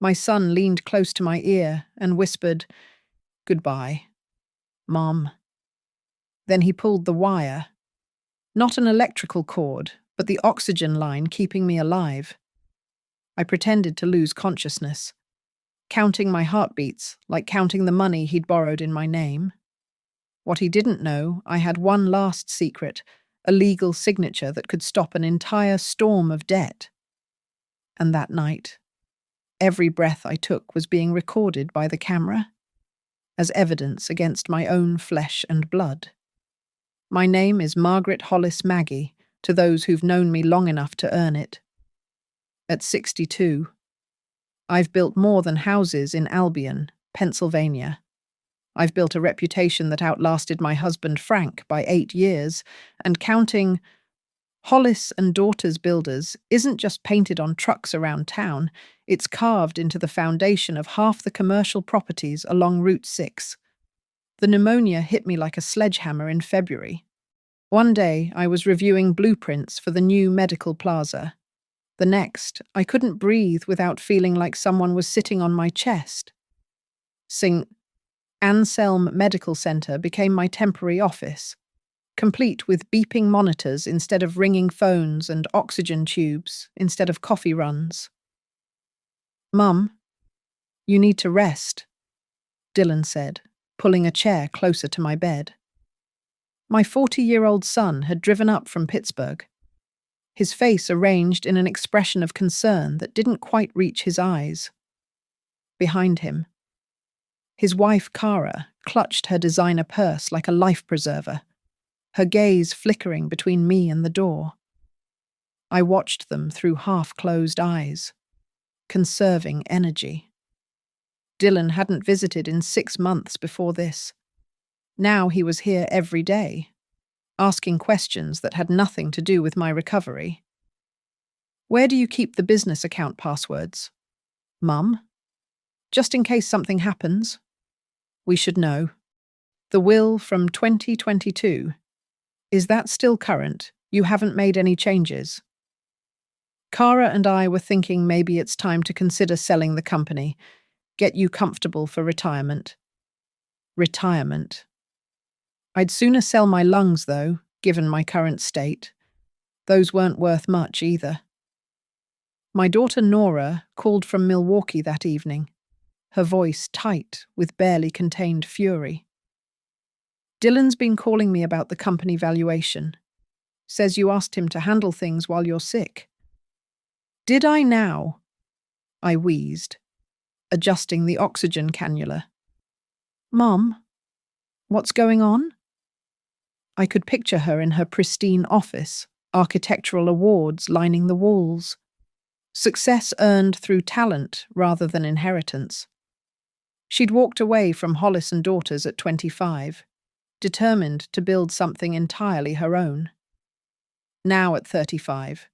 My son leaned close to my ear and whispered, "Goodbye, Mom." Then he pulled the wire. Not an electrical cord, but the oxygen line keeping me alive. I pretended to lose consciousness, counting my heartbeats like counting the money he'd borrowed in my name. What he didn't know, I had one last secret, a legal signature that could stop an entire storm of debt. And that night, every breath I took was being recorded by the camera, as evidence against my own flesh and blood. My name is Margaret Hollis Maggie, to those who've known me long enough to earn it. At 62, I've built more than houses in Albion, Pennsylvania. I've built a reputation that outlasted my husband Frank by 8 years, and counting. Hollis and Daughters Builders isn't just painted on trucks around town, it's carved into the foundation of half the commercial properties along Route 6. The pneumonia hit me like a sledgehammer in February. One day, I was reviewing blueprints for the new medical plaza. The next, I couldn't breathe without feeling like someone was sitting on my chest. St. Anselm Medical Center became my temporary office, complete with beeping monitors instead of ringing phones and oxygen tubes instead of coffee runs. "Mum, you need to rest," Dylan said, pulling a chair closer to my bed. My 40-year-old son had driven up from Pittsburgh, his face arranged in an expression of concern that didn't quite reach his eyes. Behind him, his wife Cara clutched her designer purse like a life preserver, her gaze flickering between me and the door. I watched them through half-closed eyes, conserving energy. Dylan hadn't visited in 6 months before this. Now he was here every day, asking questions that had nothing to do with my recovery. "Where do you keep the business account passwords, Mum? Just in case something happens." "We should know. The will from 2022. Is that still current? You haven't made any changes?" Cara and I were thinking maybe it's time to consider selling the company, get you comfortable for retirement. Retirement. I'd sooner sell my lungs, though, given my current state. Those weren't worth much either. My daughter Nora called from Milwaukee that evening, her voice tight with barely contained fury. "Dylan's been calling me about the company valuation. Says you asked him to handle things while you're sick." "Did I now?" I wheezed, adjusting the oxygen cannula. "Mom, what's going on?" I could picture her in her pristine office, architectural awards lining the walls. Success earned through talent rather than inheritance. She'd walked away from Hollis and Daughters at 25, determined to build something entirely her own. Now at 35,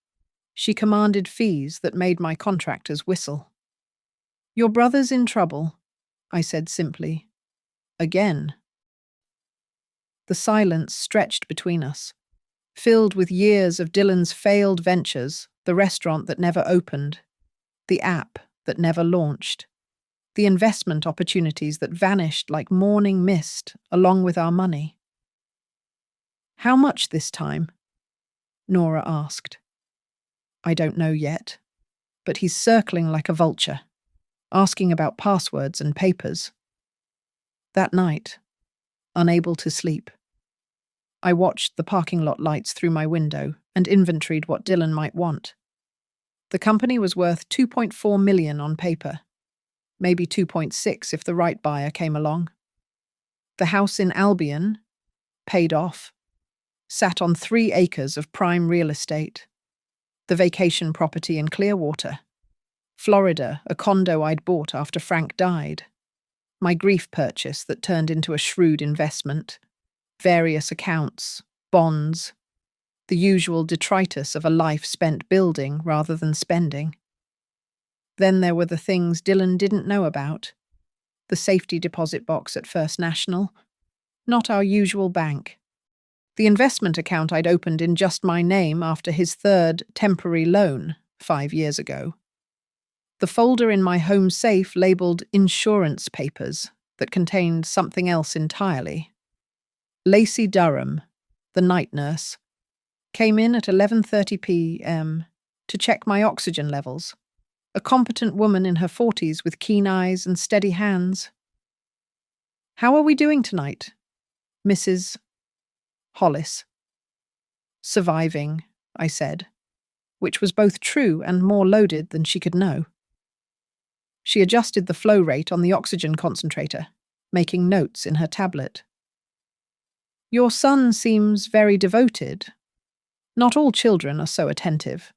she commanded fees that made my contractors whistle. "Your brother's in trouble," I said simply. "Again." The silence stretched between us, filled with years of Dylan's failed ventures, the restaurant that never opened, the app that never launched, the investment opportunities that vanished like morning mist along with our money. "How much this time?" Nora asked. "I don't know yet, but he's circling like a vulture, asking about passwords and papers." That night, unable to sleep, I watched the parking lot lights through my window and inventoried what Dylan might want. The company was worth $2.4 million on paper, maybe 2.6 if the right buyer came along. The house in Albion, paid off, sat on 3 acres of prime real estate. The vacation property in Clearwater, Florida, a condo I'd bought after Frank died. My grief purchase that turned into a shrewd investment. Various accounts, bonds, the usual detritus of a life spent building rather than spending. Then there were the things Dylan didn't know about. The safety deposit box at First National, not our usual bank. The investment account I'd opened in just my name after his 3rd temporary loan 5 years ago. The folder in my home safe labeled insurance papers that contained something else entirely. Lacey Durham, the night nurse, came in at 11:30 p.m. to check my oxygen levels. A competent woman in her 40s with keen eyes and steady hands. "How are we doing tonight, Mrs. Hollis?" "Surviving," I said, which was both true and more loaded than she could know. She adjusted the flow rate on the oxygen concentrator, making notes in her tablet. "Your son seems very devoted. Not all children are so attentive."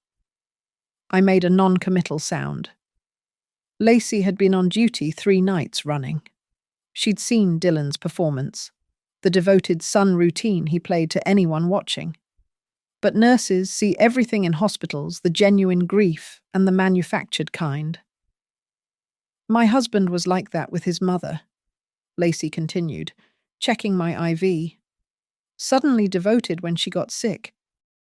I made a non-committal sound. Lacey had been on duty 3 nights running. She'd seen Dylan's performance, the devoted son routine he played to anyone watching. But nurses see everything in hospitals, the genuine grief and the manufactured kind. "My husband was like that with his mother," Lacey continued, checking my IV. "Suddenly devoted when she got sick.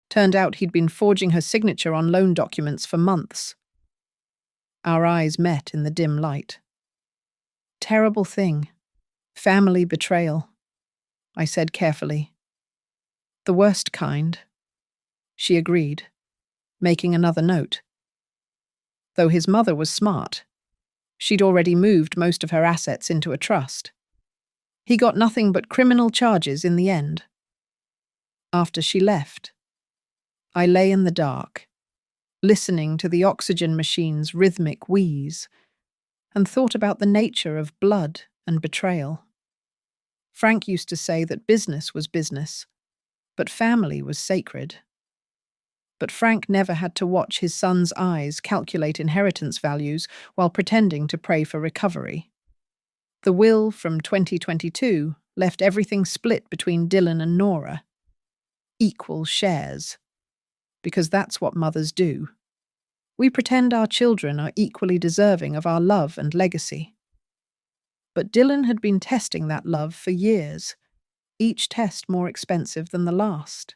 Turned out he'd been forging her signature on loan documents for months." Our eyes met in the dim light. "Terrible thing. Family betrayal," I said carefully. "The worst kind." She agreed, making another note. Though his mother was smart. She'd already moved most of her assets into a trust. He got nothing but criminal charges in the end. After she left, I lay in the dark, listening to the oxygen machine's rhythmic wheeze, and thought about the nature of blood and betrayal. Frank used to say that business was business, but family was sacred. But Frank never had to watch his son's eyes calculate inheritance values while pretending to pray for recovery. The will from 2022 left everything split between Dylan and Nora. Equal shares. Because that's what mothers do. We pretend our children are equally deserving of our love and legacy. But Dylan had been testing that love for years, each test more expensive than the last.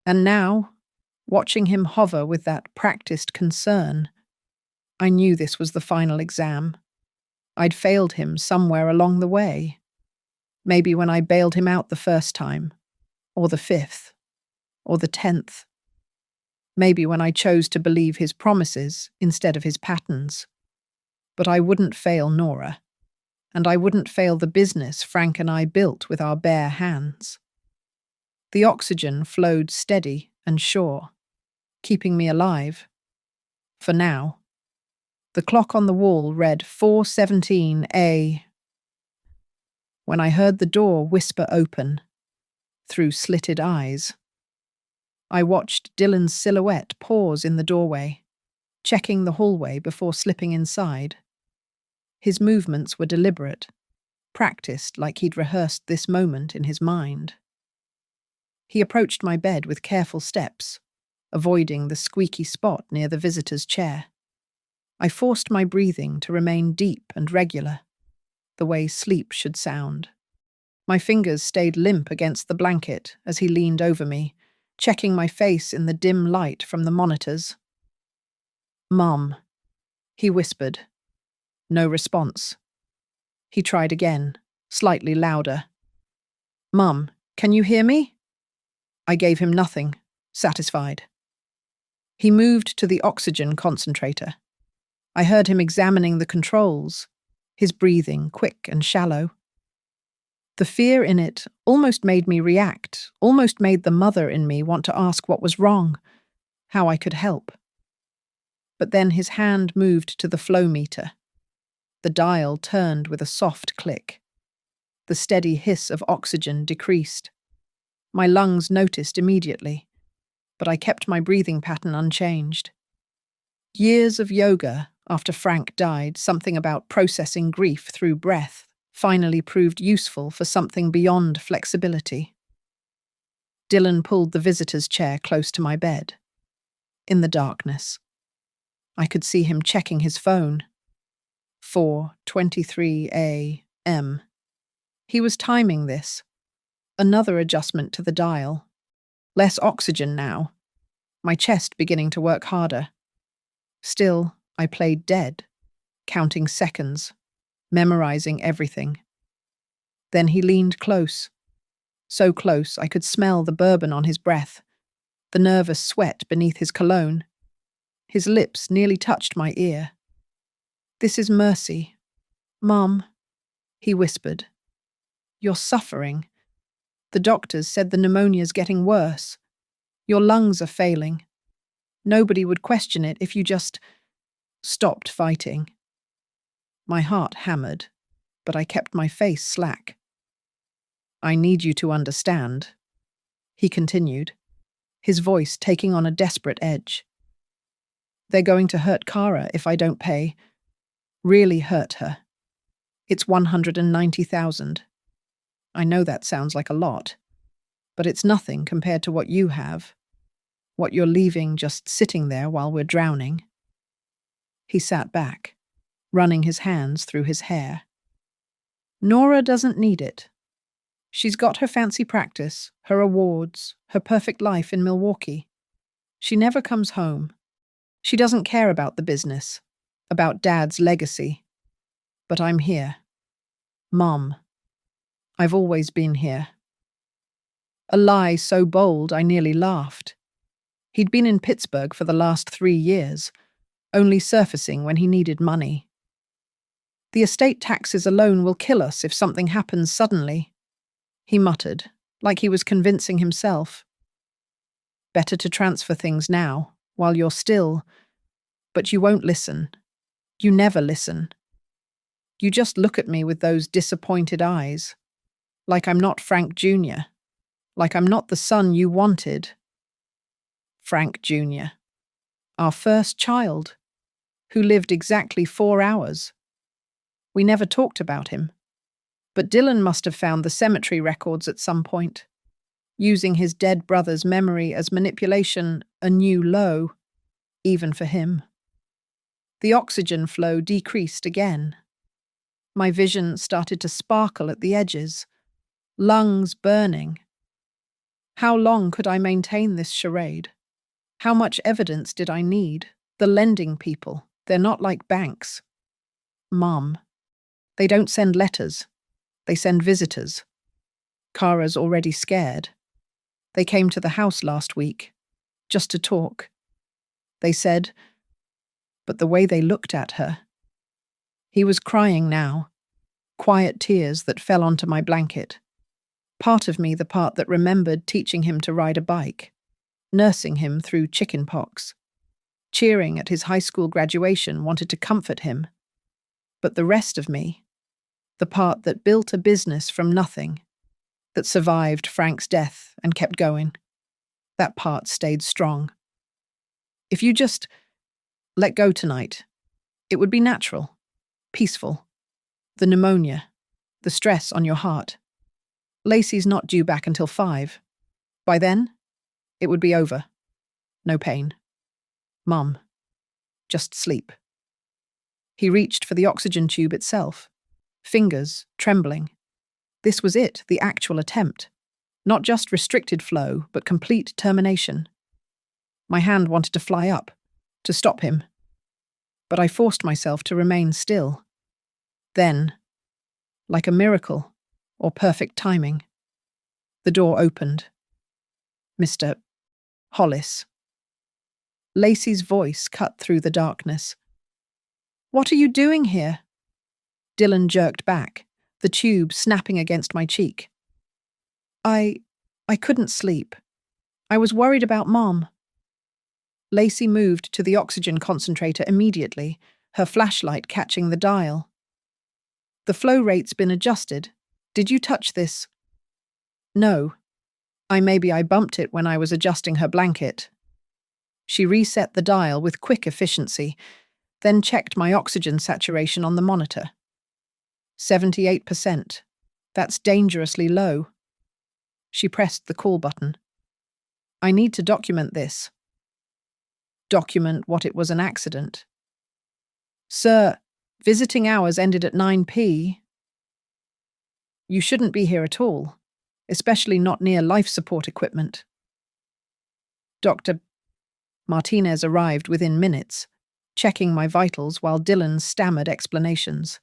And now, watching him hover with that practiced concern, I knew this was the final exam. I'd failed him somewhere along the way. Maybe when I bailed him out the first time, or the 5th, or the 10th. Maybe when I chose to believe his promises instead of his patterns. But I wouldn't fail Nora, and I wouldn't fail the business Frank and I built with our bare hands. The oxygen flowed steady and sure, keeping me alive. For now. The clock on the wall read 4:17 a. When I heard the door whisper open, through slitted eyes. I watched Dylan's silhouette pause in the doorway, checking the hallway before slipping inside. His movements were deliberate, practiced like he'd rehearsed this moment in his mind. He approached my bed with careful steps, avoiding the squeaky spot near the visitor's chair. I forced my breathing to remain deep and regular, the way sleep should sound. My fingers stayed limp against the blanket as he leaned over me, checking my face in the dim light from the monitors. "Mom," he whispered. No response. He tried again, slightly louder. "Mum, can you hear me?" I gave him nothing, satisfied. He moved to the oxygen concentrator. I heard him examining the controls, his breathing quick and shallow. The fear in it almost made me react, almost made the mother in me want to ask what was wrong, how I could help. But then his hand moved to the flow meter. The dial turned with a soft click. The steady hiss of oxygen decreased. My lungs noticed immediately, but I kept my breathing pattern unchanged. Years of yoga after Frank died, something about processing grief through breath, finally proved useful for something beyond flexibility. Dylan pulled the visitor's chair close to my bed. In the darkness, I could see him checking his phone. 4:23 a.m. He was timing this. Another adjustment to the dial. Less oxygen now. My chest beginning to work harder. Still, I played dead. counting seconds, memorizing everything. Then he leaned close, so close I could smell the bourbon on his breath, the nervous sweat beneath his cologne. His lips nearly touched my ear. "This is Mercy. Mom," he whispered. "You're suffering. The doctors said the pneumonia's getting worse. Your lungs are failing. Nobody would question it if you just stopped fighting." My heart hammered, but I kept my face slack. "I need you to understand," he continued, his voice taking on a desperate edge. "They're going to hurt Kara if I don't pay. Really hurt her. It's 190,000. I know that sounds like a lot, but it's nothing compared to what you have, what you're leaving just sitting there while we're drowning." He sat back, running his hands through his hair. "Nora doesn't need it. She's got her fancy practice, her awards, her perfect life in Milwaukee. She never comes home. She doesn't care about the business, about Dad's legacy. But I'm here. Mom. I've always been here." A lie so bold I nearly laughed. He'd been in Pittsburgh for the last 3 years, only surfacing when he needed money. "The estate taxes alone will kill us if something happens suddenly," he muttered, like he was convincing himself. "Better to transfer things now, while you're still. But you won't listen. You never listen. You just look at me with those disappointed eyes, like I'm not Frank Jr., like I'm not the son you wanted." Frank Jr., our first child, who lived exactly 4 hours. We never talked about him, but Dylan must have found the cemetery records at some point, using his dead brother's memory as manipulation, a new low, even for him. The oxygen flow decreased again. My vision started to sparkle at the edges, lungs burning. How long could I maintain this charade? How much evidence did I need? The lending people, they're not like banks. Mom, they don't send letters. They send visitors. Kara's already scared. They came to the house last week, just to talk. They said, but the way they looked at her. He was crying now, quiet tears that fell onto my blanket. Part of me, the part that remembered teaching him to ride a bike, nursing him through chicken pox, cheering at his high school graduation, wanted to comfort him. But the rest of me, the part that built a business from nothing, that survived Frank's death and kept going, that part stayed strong. If you just let go tonight, it would be natural, peaceful. The pneumonia, the stress on your heart. Lacey's not due back until 5. By then, it would be over. No pain. Mum, just sleep. He reached for the oxygen tube itself, fingers trembling. This was it, the actual attempt. Not just restricted flow, but complete termination. My hand wanted to fly up, to stop him. But I forced myself to remain still. Then, like a miracle, or perfect timing, the door opened. "Mr. Hollis." Lacey's voice cut through the darkness. "What are you doing here?" Dylan jerked back, the tube snapping against my cheek. I couldn't sleep. I was worried about Mom." Lacey moved to the oxygen concentrator immediately, her flashlight catching the dial. "The flow rate's been adjusted. Did you touch this?" "No. Maybe I bumped it when I was adjusting her blanket." She reset the dial with quick efficiency, then checked my oxygen saturation on the monitor. 78%. That's dangerously low. She pressed the call button. "I need to document this." Document what it was an accident. "Sir, visiting hours ended at 9 p. You shouldn't be here at all, especially not near life support equipment." Dr. Martinez arrived within minutes, checking my vitals while Dylan stammered explanations.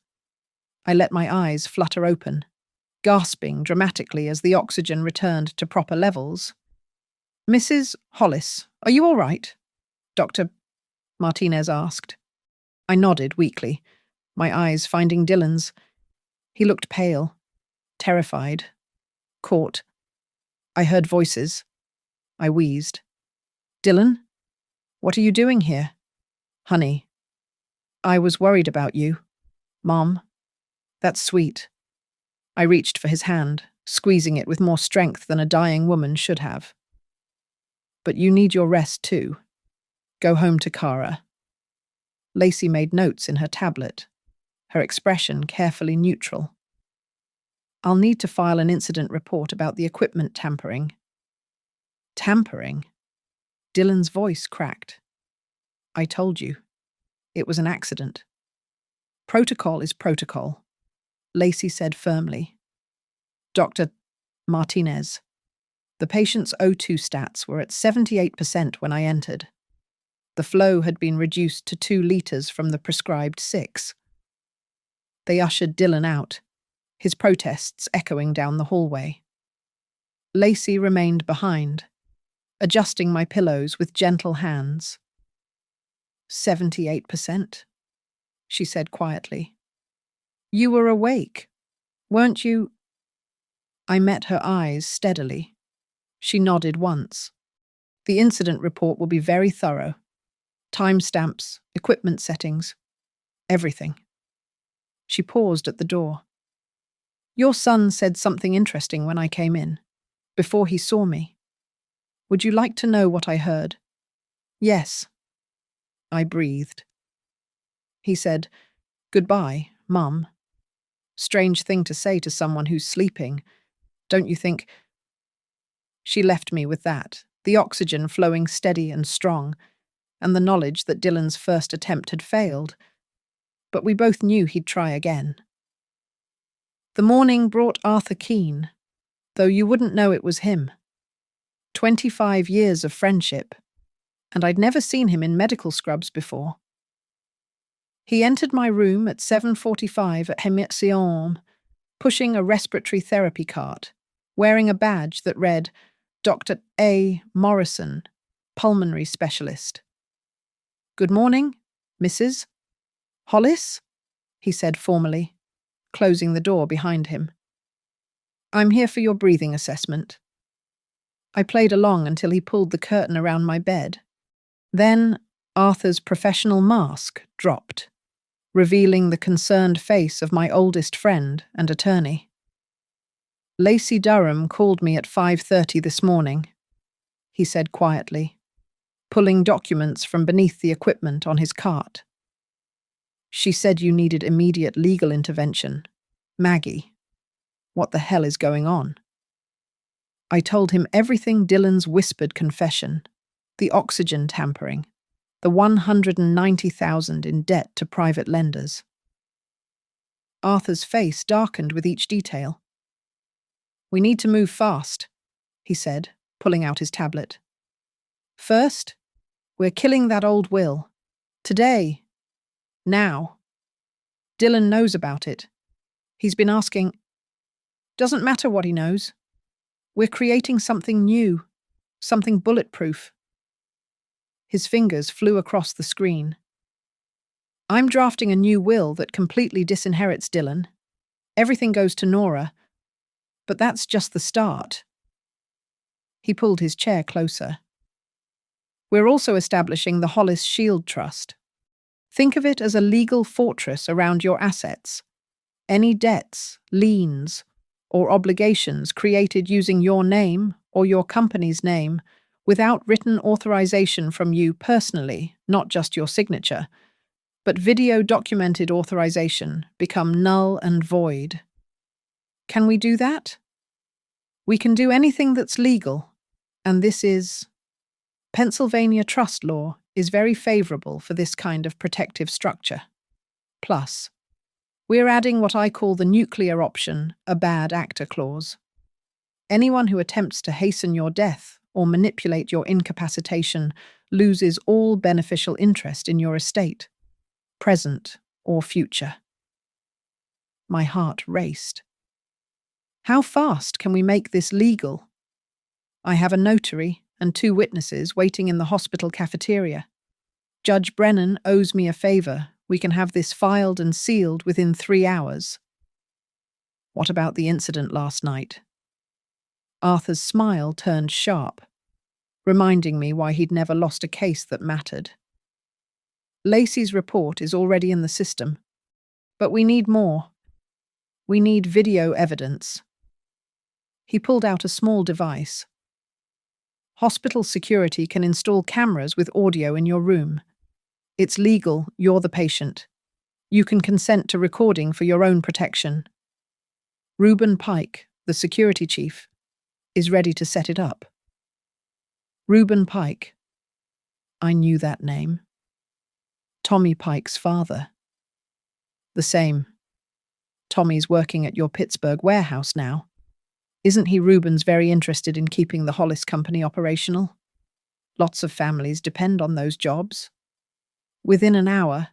I let my eyes flutter open, gasping dramatically as the oxygen returned to proper levels. "Mrs. Hollis, are you all right?" Dr. Martinez asked. I nodded weakly, my eyes finding Dylan's. He looked pale, terrified, caught. I heard voices. I wheezed. "Dylan? What are you doing here?" "Honey, I was worried about you." "Mom, that's sweet." I reached for his hand, squeezing it with more strength than a dying woman should have. "But you need your rest too. Go home to Kara." Lacey made notes in her tablet, her expression carefully neutral. "I'll need to file an incident report about the equipment tampering." "Tampering?" Dylan's voice cracked. "I told you. It was an accident." "Protocol is protocol," Lacey said firmly. "Dr. Martinez, the patient's O2 stats were at 78% when I entered. The flow had been reduced to 2 liters from the prescribed 6. They ushered Dylan out, his protests echoing down the hallway. Lacey remained behind, adjusting my pillows with gentle hands. 78%, she said quietly. "You were awake, weren't you?" I met her eyes steadily. She nodded once. "The incident report will be very thorough. Timestamps, equipment settings, everything." She paused at the door. "Your son said something interesting when I came in, before he saw me. Would you like to know what I heard?" "Yes." I breathed. He said, "Goodbye, Mum." Strange thing to say to someone who's sleeping, don't you think? She left me with that, the oxygen flowing steady and strong, and the knowledge that Dylan's first attempt had failed. But we both knew he'd try again. The morning brought Arthur Keene, though you wouldn't know it was him. 25 years of friendship, and I'd never seen him in medical scrubs before. He entered my room at 7:45 at Hemirsion, pushing a respiratory therapy cart, wearing a badge that read, Dr. A. Morrison, pulmonary specialist. "Good morning, Mrs. Hollis," he said formally, closing the door behind him. "I'm here for your breathing assessment." I played along until he pulled the curtain around my bed. Then Arthur's professional mask dropped, revealing the concerned face of my oldest friend and attorney. "Lacey Durham called me at 5:30 this morning," he said quietly, pulling documents from beneath the equipment on his cart. "She said you needed immediate legal intervention. Maggie, what the hell is going on?" I told him everything Dylan's whispered confession, the oxygen tampering, the $190,000 in debt to private lenders. Arthur's face darkened with each detail. "We need to move fast," he said, pulling out his tablet. "First, we're killing that old will. Today. Now. Dylan knows about it. He's been asking. Doesn't matter what he knows. We're creating something new, something bulletproof." His fingers flew across the screen. "I'm drafting a new will that completely disinherits Dylan. Everything goes to Nora. But that's just the start." He pulled his chair closer. "We're also establishing the Hollis Shield Trust. Think of it as a legal fortress around your assets. Any debts, liens, or obligations created using your name or your company's name without written authorization from you personally, not just your signature, but video-documented authorization, become null and void. Can we do that? We can do anything that's legal, and this is... Pennsylvania trust law is very favorable for this kind of protective structure. Plus, we're adding what I call the nuclear option, a bad actor clause. Anyone who attempts to hasten your death or manipulate your incapacitation loses all beneficial interest in your estate. present or future. My heart raced. How fast can we make this legal? I have a notary and 2 witnesses waiting in the hospital cafeteria. Judge Brennan owes me a favor. We can have this filed and sealed within 3 hours. What about the incident last night? Arthur's smile turned sharp, reminding me why he'd never lost a case that mattered. Lacey's report is already in the system, but we need more. We need video evidence. He pulled out a small device. Hospital security can install cameras with audio in your room. It's legal, you're the patient. You can consent to recording for your own protection. Reuben Pike, the security chief, is ready to set it up. Reuben Pike. I knew that name. Tommy Pike's father. The same. Tommy's working at your Pittsburgh warehouse now. Isn't he? Reuben's very interested in keeping the Hollis Company operational. Lots of families depend on those jobs. Within an hour,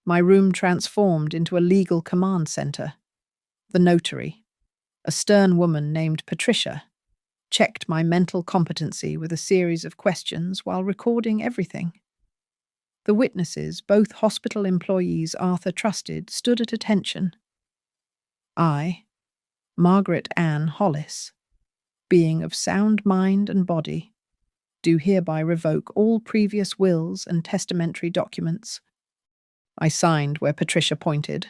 my room transformed into a legal command center. The notary, a stern woman named Patricia, checked my mental competency with a series of questions while recording everything. The witnesses, both hospital employees Arthur trusted, stood at attention. I, Margaret Ann Hollis, being of sound mind and body, do hereby revoke all previous wills and testamentary documents. I signed where Patricia pointed,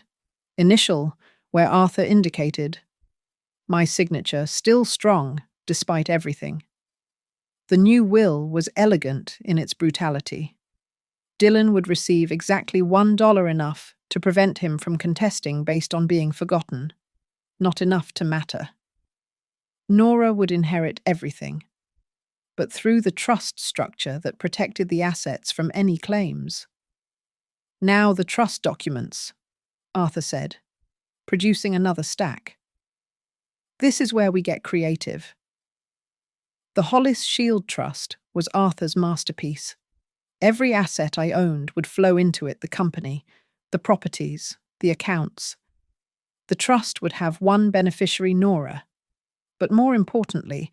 initial where Arthur indicated, my signature still strong despite everything. The new will was elegant in its brutality. Dylan would receive exactly $1, enough to prevent him from contesting based on being forgotten, not enough to matter. Nora would inherit everything, but through the trust structure that protected the assets from any claims. Now the trust documents, Arthur said, producing another stack. This is where we get creative. The Hollis Shield Trust was Arthur's masterpiece. Every asset I owned would flow into it: the company, the properties, the accounts. The trust would have one beneficiary, Nora. But more importantly,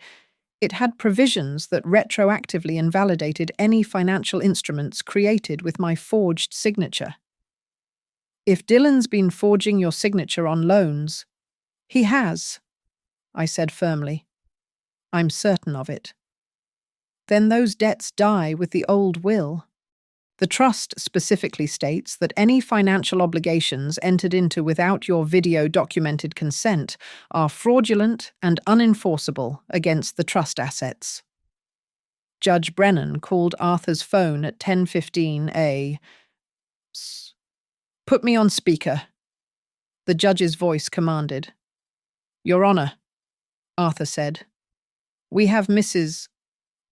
it had provisions that retroactively invalidated any financial instruments created with my forged signature. If Dylan's been forging your signature on loans, he has, I said firmly. I'm certain of it. Then those debts die with the old will. The trust specifically states that any financial obligations entered into without your video-documented consent are fraudulent and unenforceable against the trust assets. Judge Brennan called Arthur's phone at 10:15 a. Put me on speaker, the judge's voice commanded. Your Honor, Arthur said. We have Mrs.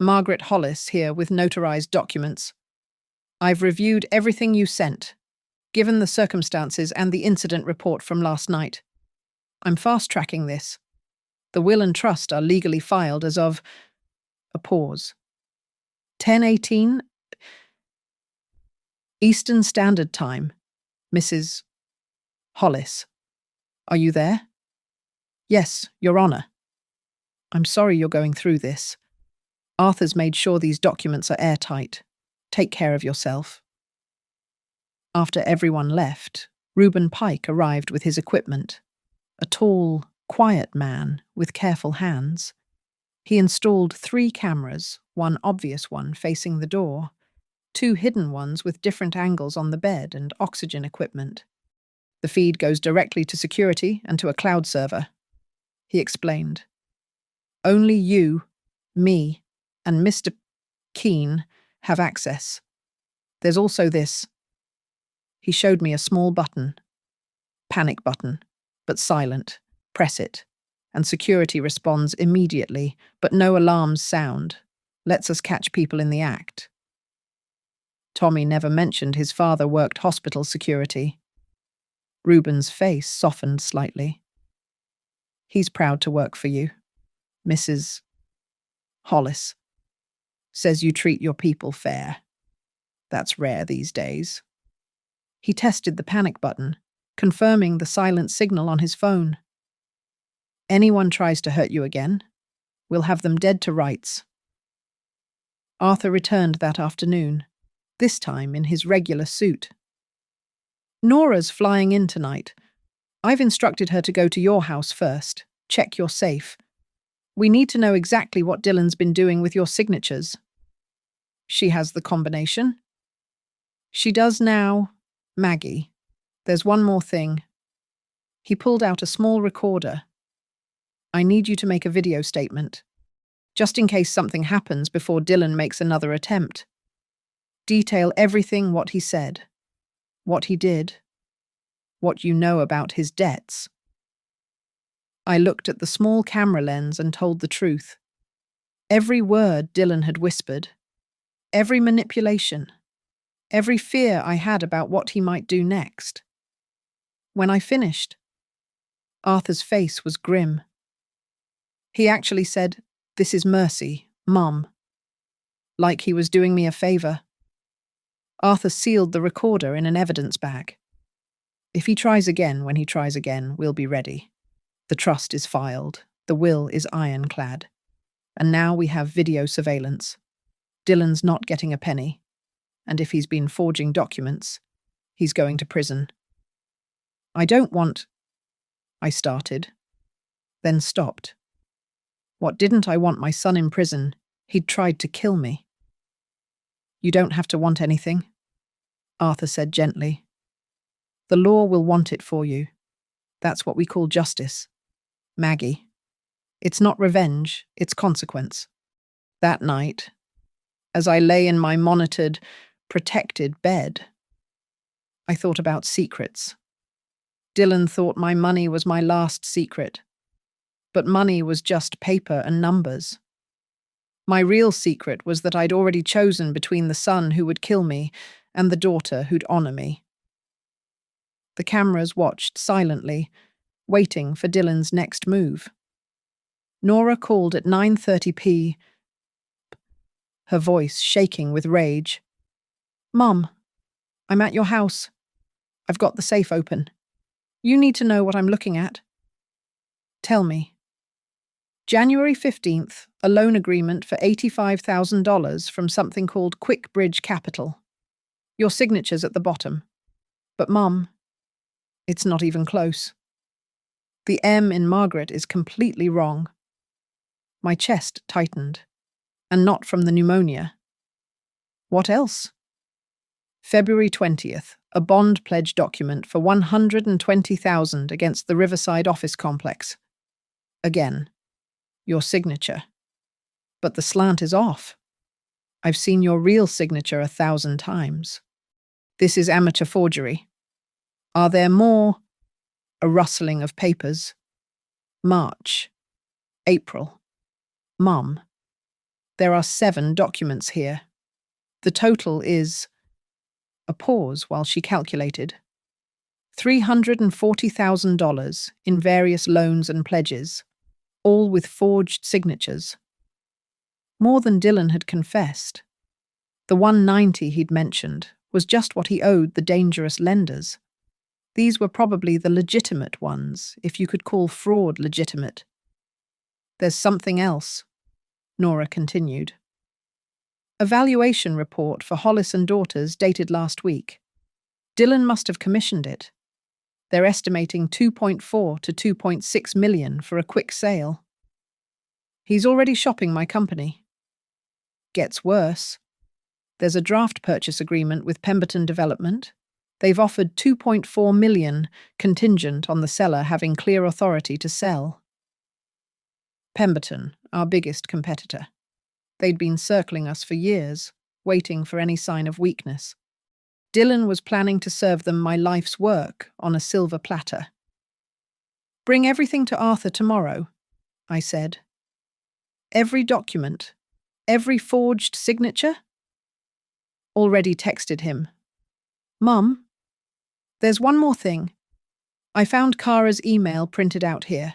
Margaret Hollis here with notarized documents. I've reviewed everything you sent, given the circumstances and the incident report from last night. I'm fast-tracking this. The will and trust are legally filed as of... A pause. 10:18 Eastern Standard Time. Mrs. Hollis. Are you there? Yes, Your Honor. I'm sorry you're going through this. Arthur's made sure these documents are airtight. Take care of yourself. After everyone left, Reuben Pike arrived with his equipment. A tall, quiet man with careful hands. He installed 3 cameras, one obvious one facing the door, 2 hidden ones with different angles on the bed and oxygen equipment. The feed goes directly to security and to a cloud server. He explained. Only you, me, and Mr. Keene have access. There's also this. He showed me a small button. Panic button, but silent. Press it, and security responds immediately, but no alarms sound. Lets us catch people in the act. Tommy never mentioned his father worked hospital security. Reuben's face softened slightly. He's proud to work for you. Mrs. Hollis says you treat your people fair. That's rare these days. He tested the panic button, confirming the silent signal on his phone. Anyone tries to hurt you again, we'll have them dead to rights. Arthur returned that afternoon, this time in his regular suit. Nora's flying in tonight. I've instructed her to go to your house first. Check your safe. We need to know exactly what Dylan's been doing with your signatures. She has the combination. She does now. Maggie, there's one more thing. He pulled out a small recorder. I need you to make a video statement, just in case something happens before Dylan makes another attempt. Detail everything what he said, what he did, what you know about his debts. I looked at the small camera lens and told the truth. Every word Dylan had whispered, every manipulation, every fear I had about what he might do next. When I finished, Arthur's face was grim. He actually said, "This is mercy, Mum," like he was doing me a favor. Arthur sealed the recorder in an evidence bag. If he tries again when he tries again, we'll be ready. The trust is filed, the will is ironclad. And now we have video surveillance. Dylan's not getting a penny. And if he's been forging documents, he's going to prison. I don't want... I started, then stopped. What didn't I want my son in prison? He'd tried to kill me. You don't have to want anything, Arthur said gently. The law will want it for you. That's what we call justice. Maggie. It's not revenge, it's consequence. That night, as I lay in my monitored, protected bed, I thought about secrets. Dylan thought my money was my last secret. But money was just paper and numbers. My real secret was that I'd already chosen between the son who would kill me and the daughter who'd honor me. The cameras watched silently, waiting for Dylan's next move. Nora called at 9:30 p.m., her voice shaking with rage. Mum, I'm at your house. I've got the safe open. You need to know what I'm looking at. Tell me. January 15th, a loan agreement for $85,000 from something called Quick Bridge Capital. Your signature's at the bottom. But Mum, it's not even close. The M in Margaret is completely wrong. My chest tightened, and not from the pneumonia. What else? February 20th, a bond pledge document for $120,000 against the Riverside office complex. Again, your signature. But the slant is off. I've seen your real signature 1,000 times. This is amateur forgery. Are there more? A rustling of papers. March. April. Mum. There are 7 documents here. The total is... A pause while she calculated. $340,000 in various loans and pledges, all with forged signatures. More than Dylan had confessed. The 190 he'd mentioned was just what he owed the dangerous lenders. These were probably the legitimate ones, if you could call fraud legitimate. There's something else, Nora continued. A valuation report for Hollis and Daughters dated last week. Dylan must have commissioned it. They're estimating 2.4 to 2.6 million for a quick sale. He's already shopping my company. Gets worse. There's a draft purchase agreement with Pemberton Development. They've offered 2.4 million contingent on the seller having clear authority to sell. Pemberton, our biggest competitor. They'd been circling us for years, waiting for any sign of weakness. Dylan was planning to serve them my life's work on a silver platter. Bring everything to Arthur tomorrow, I said. Every document, every forged signature? Already texted him. Mum, there's one more thing. I found Kara's email printed out here.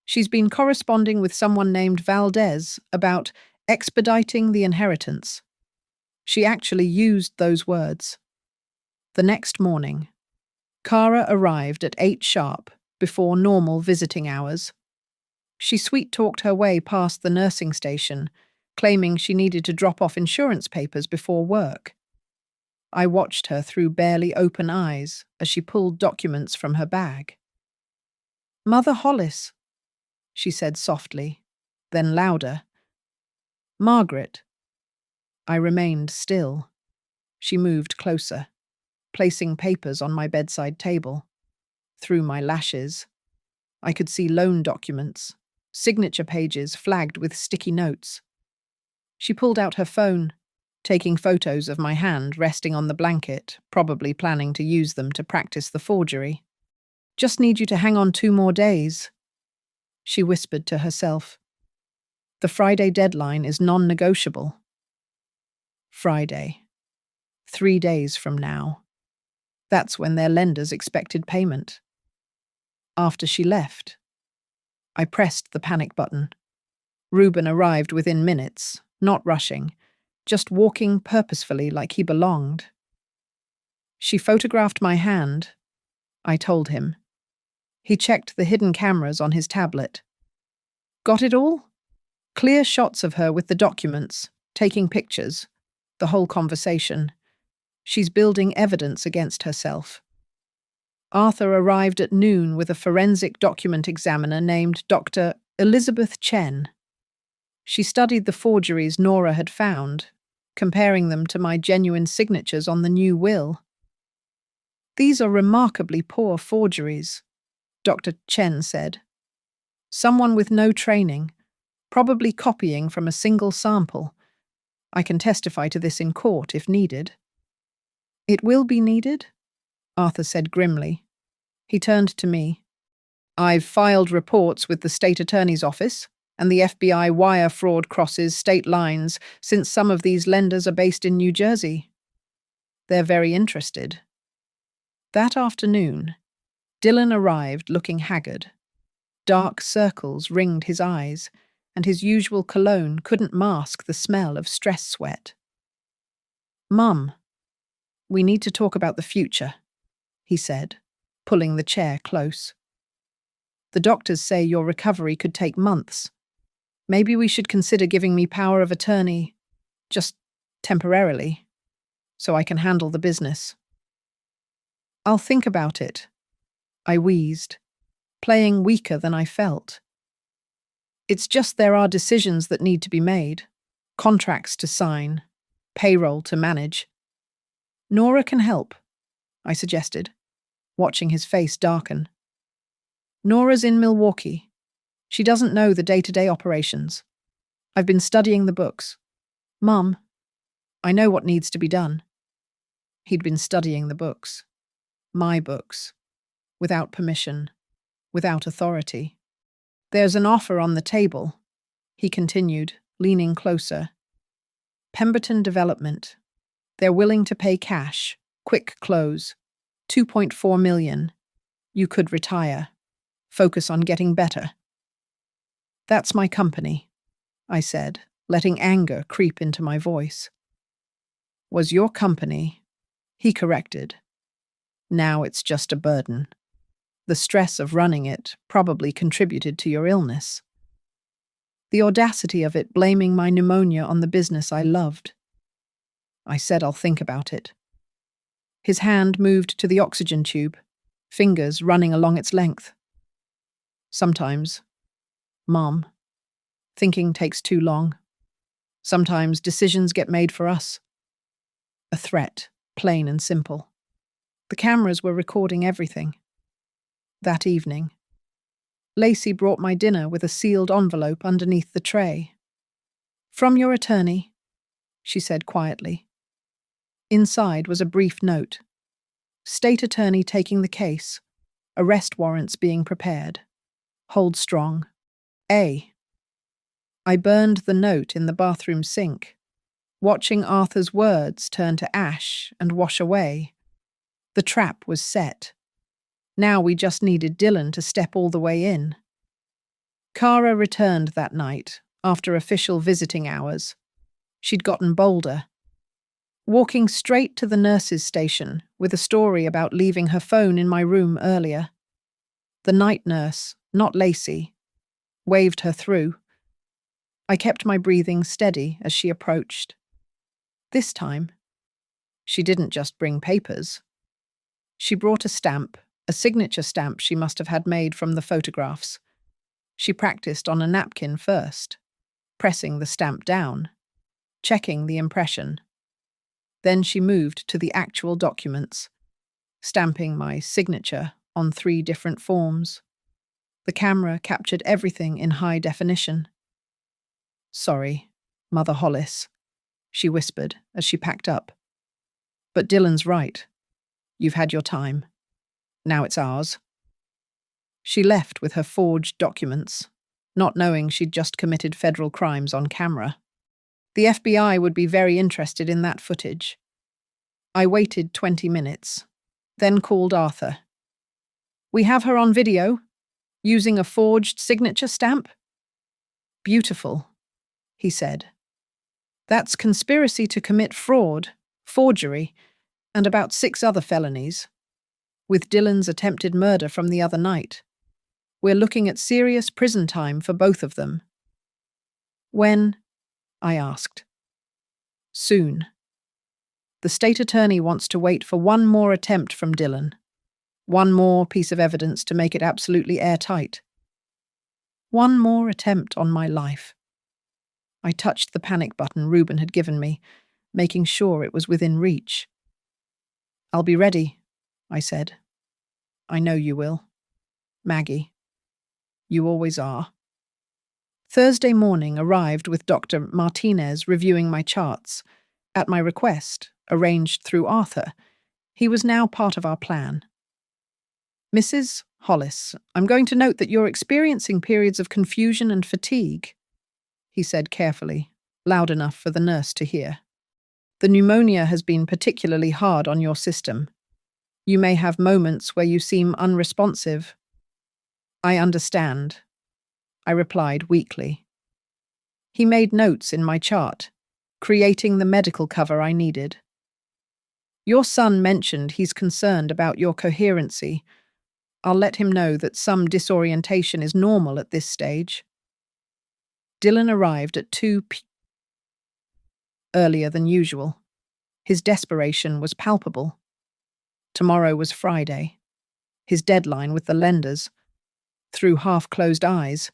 She's been corresponding with someone named Valdez about expediting the inheritance. She actually used those words. The next morning, Kara arrived at 8 sharp, before normal visiting hours. She sweet-talked her way past the nursing station, claiming she needed to drop off insurance papers before work. I watched her through barely open eyes as she pulled documents from her bag. "Mother Hollis," she said softly, then louder. "Margaret." I remained still. She moved closer, placing papers on my bedside table. Through my lashes, I could see loan documents, signature pages flagged with sticky notes. She pulled out her phone, taking photos of my hand resting on the blanket, probably planning to use them to practice the forgery. "Just need you to hang on 2 more days," she whispered to herself. "The Friday deadline is non-negotiable." Friday. 3 days from now. That's when their lenders expected payment. After she left, I pressed the panic button. Reuben arrived within minutes, not rushing, just walking purposefully like he belonged. "She photographed my hand," I told him. He checked the hidden cameras on his tablet. "Got it all?" Clear shots of her with the documents, taking pictures, the whole conversation. She's building evidence against herself. Arthur arrived at noon with a forensic document examiner named Dr. Elizabeth Chen. She studied the forgeries Nora had found, comparing them to my genuine signatures on the new will. "These are remarkably poor forgeries," Dr. Chen said. "Someone with no training, probably copying from a single sample. I can testify to this in court if needed." "It will be needed?" Arthur said grimly. He turned to me. "I've filed reports with the state attorney's office, and the FBI wire fraud crosses state lines since some of these lenders are based in New Jersey. They're very interested." That afternoon, Dylan arrived looking haggard. Dark circles ringed his eyes, and his usual cologne couldn't mask the smell of stress sweat. "Mum, we need to talk about the future," he said, pulling the chair close. "The doctors say your recovery could take months. Maybe we should consider giving me power of attorney, just temporarily, so I can handle the business." "I'll think about it," I wheezed, playing weaker than I felt. "It's just there are decisions that need to be made, contracts to sign, payroll to manage." "Nora can help," I suggested, watching his face darken. "Nora's in Milwaukee. She doesn't know the day-to-day operations. I've been studying the books. Mum, I know what needs to be done." He'd been studying the books. My books. Without permission. Without authority. "There's an offer on the table," he continued, leaning closer. "Pemberton Development. They're willing to pay cash, quick close, 2.4 million. You could retire. Focus on getting better." "That's my company," I said, letting anger creep into my voice. "Was your company," he corrected. "Now it's just a burden. The stress of running it probably contributed to your illness." The audacity of it blaming my pneumonia on the business I loved. I said I'll think about it. His hand moved to the oxygen tube, fingers running along its length. "Sometimes, Mom, thinking takes too long. Sometimes decisions get made for us." A threat, plain and simple. The cameras were recording everything. That evening, Lacey brought my dinner with a sealed envelope underneath the tray. "From your attorney," she said quietly. Inside was a brief note. "State attorney taking the case. Arrest warrants being prepared. Hold strong. A." I burned the note in the bathroom sink, watching Arthur's words turn to ash and wash away. The trap was set. Now we just needed Dylan to step all the way in. Kara returned that night, after official visiting hours. She'd gotten bolder. walking straight to the nurse's station with a story about leaving her phone in my room earlier. The night nurse, not Lacey, waved her through. I kept my breathing steady as she approached. This time, she didn't just bring papers. She brought a stamp, a signature stamp she must have had made from the photographs. She practiced on a napkin first, pressing the stamp down, checking the impression. Then she moved to the actual documents, stamping my signature on 3 different forms. The camera captured everything in high definition. "Sorry, Mother Hollis," she whispered as she packed up. "But Dylan's right. You've had your time. Now it's ours." She left with her forged documents, not knowing she'd just committed federal crimes on camera. The FBI would be very interested in that footage. I waited 20 minutes, then called Arthur. "We have her on video, using a forged signature stamp?" "Beautiful," he said. "That's conspiracy to commit fraud, forgery, and about 6 other felonies. With Dylan's attempted murder from the other night, we're looking at serious prison time for both of them." "When?" I asked. "Soon. The state attorney wants to wait for one more attempt from Dylan. One more piece of evidence to make it absolutely airtight. One more attempt on my life." I touched the panic button Reuben had given me, making sure it was within reach. "I'll be ready," I said. "I know you will. Maggie. You always are." Thursday morning arrived with Dr. Martinez reviewing my charts. At my request, arranged through Arthur, he was now part of our plan. "Mrs. Hollis, I'm going to note that you're experiencing periods of confusion and fatigue," he said carefully, loud enough for the nurse to hear. "The pneumonia has been particularly hard on your system. You may have moments where you seem unresponsive." "I understand," I replied weakly. He made notes in my chart, creating the medical cover I needed. "Your son mentioned he's concerned about your coherency. I'll let him know that some disorientation is normal at this stage." Dylan arrived at 2 p.m. earlier than usual. His desperation was palpable. Tomorrow was Friday, his deadline with the lenders. Through half-closed eyes,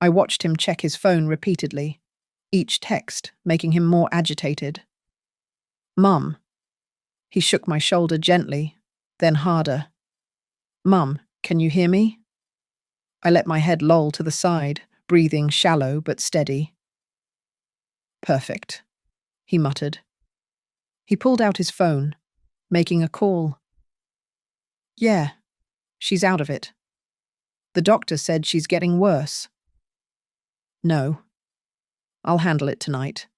I watched him check his phone repeatedly, each text making him more agitated. "Mum." He shook my shoulder gently, then harder. "Mum, can you hear me?" I let my head loll to the side, breathing shallow but steady. "Perfect," he muttered. He pulled out his phone, making a call. "Yeah, she's out of it. The doctor said she's getting worse." "No. I'll handle it tonight.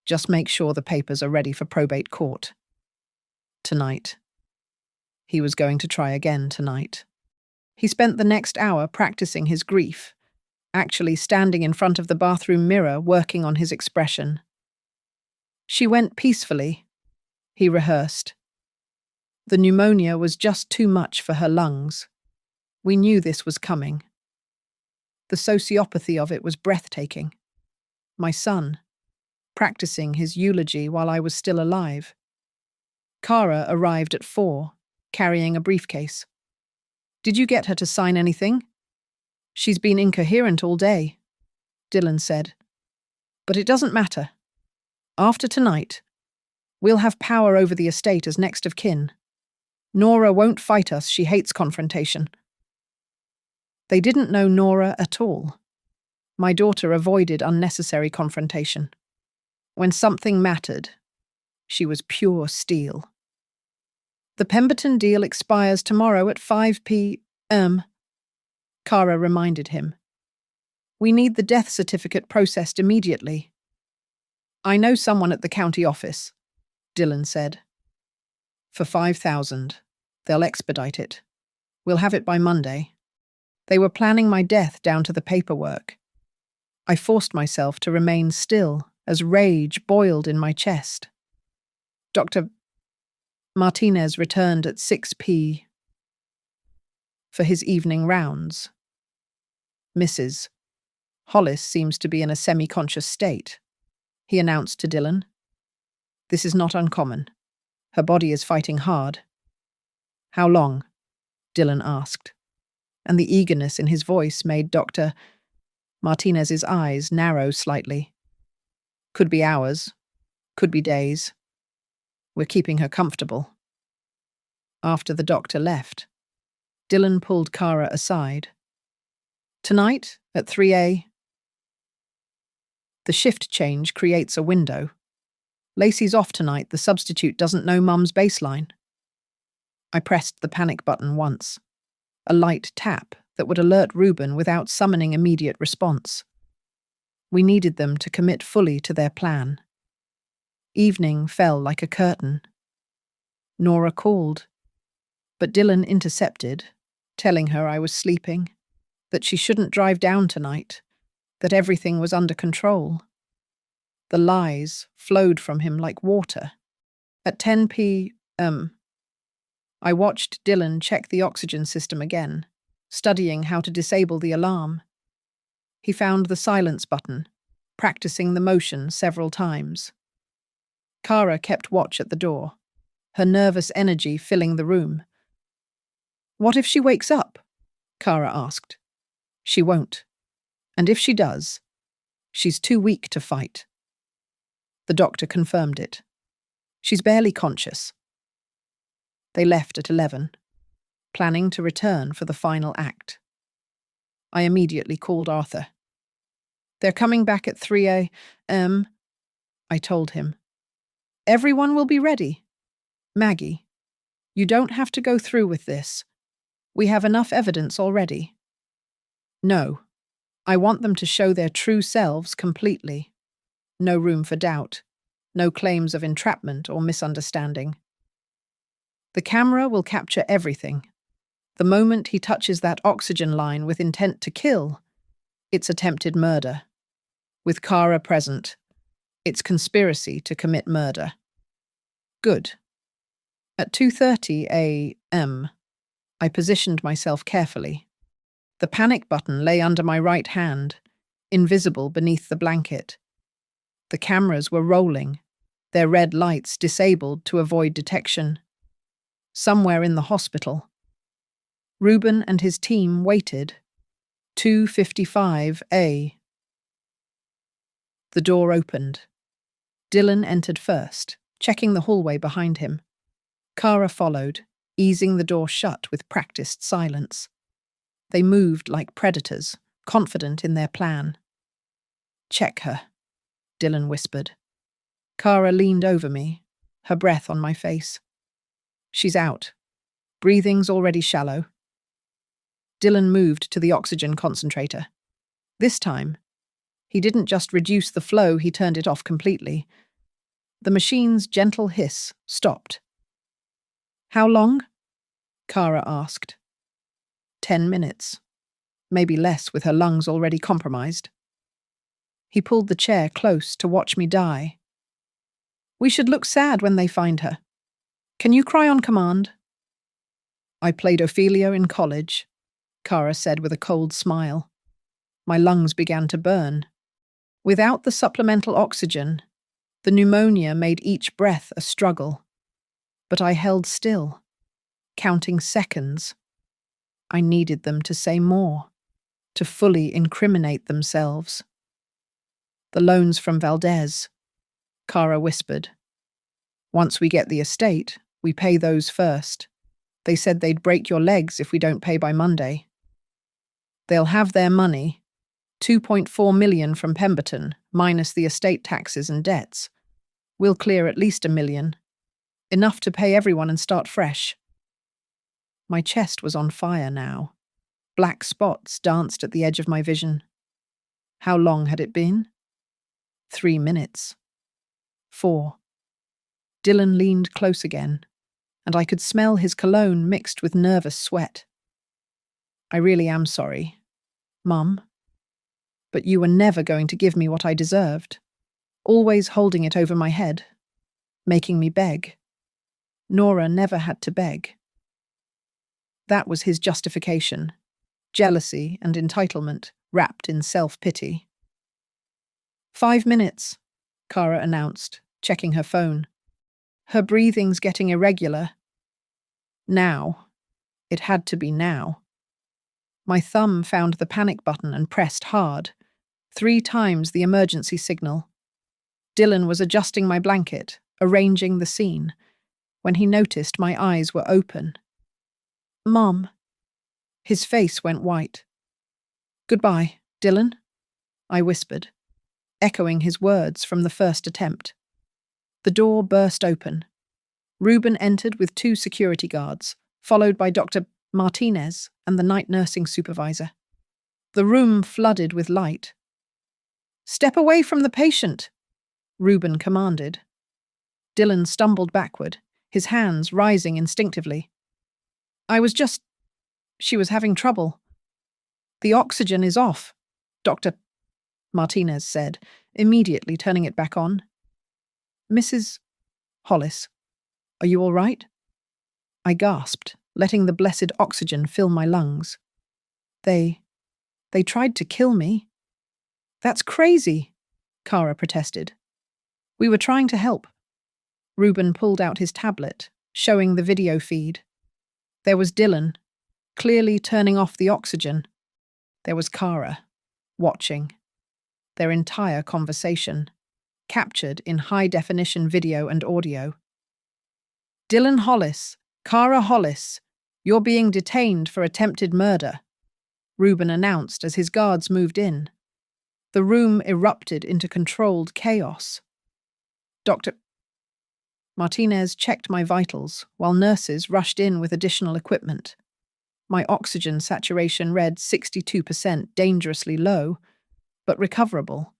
Just make sure the papers are ready for probate court." Tonight. He was going to try again tonight. He spent the next hour practicing his grief, actually standing in front of the bathroom mirror working on his expression. "She went peacefully," he rehearsed. "The pneumonia was just too much for her lungs. We knew this was coming." The sociopathy of it was breathtaking. My son, practicing his eulogy while I was still alive. Kara arrived at 4, carrying a briefcase. "Did you get her to sign anything?" "She's been incoherent all day," Dylan said. "But it doesn't matter. After tonight, we'll have power over the estate as next of kin. Nora won't fight us, she hates confrontation." They didn't know Nora at all. My daughter avoided unnecessary confrontation. When something mattered, she was pure steel. "The Pemberton deal expires tomorrow at 5 p.m., Kara reminded him. "We need the death certificate processed immediately." "I know someone at the county office," Dylan said. "For 5,000. They'll expedite it. We'll have it by Monday." They were planning my death down to the paperwork. I forced myself to remain still as rage boiled in my chest. Dr. Martinez returned at 6 p. for his evening rounds. Mrs. Hollis seems to be in a semi-conscious state, he announced to Dylan. This is not uncommon. Her body is fighting hard. How long? Dylan asked, and the eagerness in his voice made Dr. Martinez's eyes narrow slightly. Could be hours, could be days. We're keeping her comfortable. After the doctor left, Dylan pulled Kara aside. Tonight, at 3 a. The shift change creates a window. Lacey's off tonight, the substitute doesn't know Mum's baseline. I pressed the panic button once. A light tap that would alert Reuben without summoning immediate response. We needed them to commit fully to their plan. Evening fell like a curtain. Nora called, but Dylan intercepted, telling her I was sleeping, that she shouldn't drive down tonight, that everything was under control. The lies flowed from him like water. At 10 p.m., I watched Dylan check the oxygen system again, studying how to disable the alarm. He found the silence button, practicing the motion several times. Kara kept watch at the door, her nervous energy filling the room. What if she wakes up? Kara asked. She won't. And if she does, she's too weak to fight. The doctor confirmed it. She's barely conscious. They left at 11, planning to return for the final act. I immediately called Arthur. They're coming back at 3 a.m., I told him. Everyone will be ready. Maggie, you don't have to go through with this. We have enough evidence already. No, I want them to show their true selves completely. No room for doubt, no claims of entrapment or misunderstanding. The camera will capture everything. The moment he touches that oxygen line with intent to kill, it's attempted murder. With Kara present, it's conspiracy to commit murder. Good. At 2:30 a.m., I positioned myself carefully. The panic button lay under my right hand, invisible beneath the blanket. The cameras were rolling, their red lights disabled to avoid detection. Somewhere in the hospital, Reuben and his team waited. 2:55 a. The door opened. Dylan entered first, checking the hallway behind him. Kara followed, easing the door shut with practiced silence. They moved like predators, confident in their plan. Check her, Dylan whispered. Kara leaned over me, her breath on my face. She's out. Breathing's already shallow. Dylan moved to the oxygen concentrator. This time, he didn't just reduce the flow, he turned it off completely. The machine's gentle hiss stopped. How long? Kara asked. 10 minutes. Maybe less with her lungs already compromised. He pulled the chair close to watch me die. We should look sad when they find her. Can you cry on command? I played Ophelia in college, Kara said with a cold smile. My lungs began to burn. Without the supplemental oxygen, the pneumonia made each breath a struggle. But I held still, counting seconds. I needed them to say more, to fully incriminate themselves. The loans from Valdez, Kara whispered. Once we get the estate, we pay those first. They said they'd break your legs if we don't pay by Monday. They'll have their money, $2.4 million from Pemberton, minus the estate taxes and debts. We'll clear at least $1 million. Enough to pay everyone and start fresh. My chest was on fire now. Black spots danced at the edge of my vision. How long had it been? 3 minutes. 4. Dylan leaned close again, and I could smell his cologne mixed with nervous sweat. I really am sorry, Mum. But you were never going to give me what I deserved, always holding it over my head. making me beg. Nora never had to beg. That was his justification. Jealousy and entitlement, wrapped in self-pity. 5 minutes, Kara announced, checking her phone. Her breathing's getting irregular. Now. It had to be now. My thumb found the panic button and pressed hard. 3 times the emergency signal. Dylan was adjusting my blanket, arranging the scene, when he noticed my eyes were open. Mom. His face went white. Goodbye, Dylan, I whispered, echoing his words from the first attempt. The door burst open. Reuben entered with 2 security guards, followed by Dr. Martinez and the night nursing supervisor. The room flooded with light. Step away from the patient, Reuben commanded. Dylan stumbled backward, his hands rising instinctively. She was having trouble. The oxygen is off, Dr. Martinez said, immediately turning it back on. Mrs. Hollis, are you all right? I gasped, letting the blessed oxygen fill my lungs. They tried to kill me. That's crazy, Kara protested. We were trying to help. Reuben pulled out his tablet, showing the video feed. There was Dylan, clearly turning off the oxygen. There was Kara, watching. Their entire conversation, captured in high-definition video and audio. Dylan Hollis, Kara Hollis, you're being detained for attempted murder, Reuben announced as his guards moved in. The room erupted into controlled chaos. Dr. Martinez checked my vitals while nurses rushed in with additional equipment. My oxygen saturation read 62%, dangerously low, but recoverable.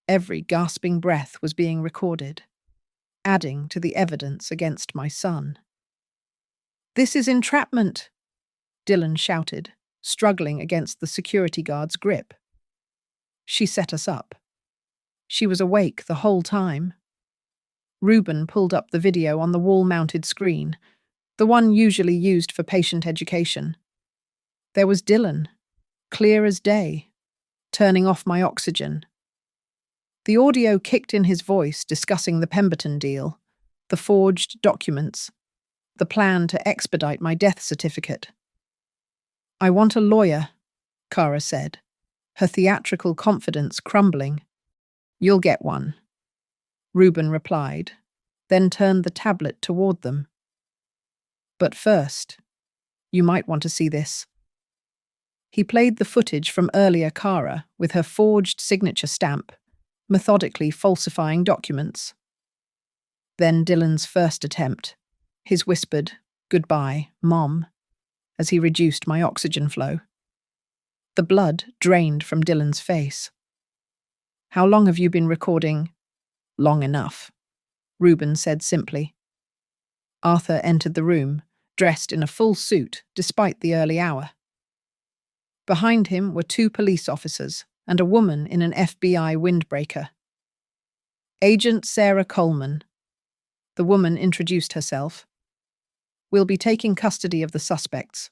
Every gasping breath was being recorded, adding to the evidence against my son. This is entrapment, Dylan shouted, struggling against the security guard's grip. She set us up. She was awake the whole time. Reuben pulled up the video on the wall-mounted screen, the one usually used for patient education. There was Dylan, clear as day, turning off my oxygen. The audio kicked in his voice discussing the Pemberton deal, the forged documents, the plan to expedite my death certificate. I want a lawyer, Kara said, her theatrical confidence crumbling. You'll get one, Reuben replied, then turned the tablet toward them. But first, you might want to see this. He played the footage from earlier Kara with her forged signature stamp, methodically falsifying documents. Then Dylan's first attempt, his whispered, "Goodbye, Mom," as he reduced my oxygen flow. The blood drained from Dylan's face. How long have you been recording? Long enough, Reuben said simply. Arthur entered the room, dressed in a full suit despite the early hour. Behind him were 2 police officers and a woman in an FBI windbreaker. Agent Sarah Coleman. The woman introduced herself. We'll be taking custody of the suspects.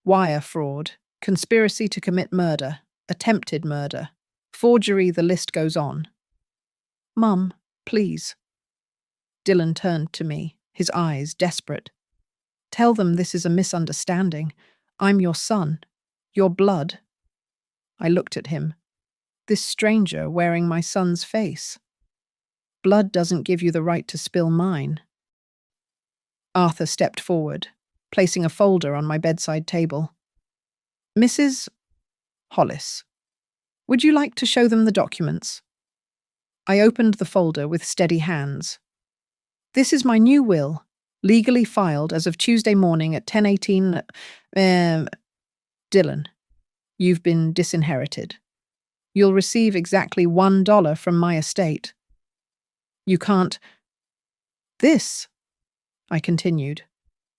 Wire fraud, conspiracy to commit murder, attempted murder, forgery, the list goes on. Mum, please. Dylan turned to me, his eyes desperate. Tell them this is a misunderstanding. I'm your son, your blood. I looked at him. This stranger wearing my son's face. Blood doesn't give you the right to spill mine. Arthur stepped forward, placing a folder on my bedside table. Mrs. Hollis, would you like to show them the documents? I opened the folder with steady hands. This is my new will, legally filed as of Tuesday morning at 10:18. Dylan, you've been disinherited. You'll receive exactly $1 from my estate. You can't. This, I continued,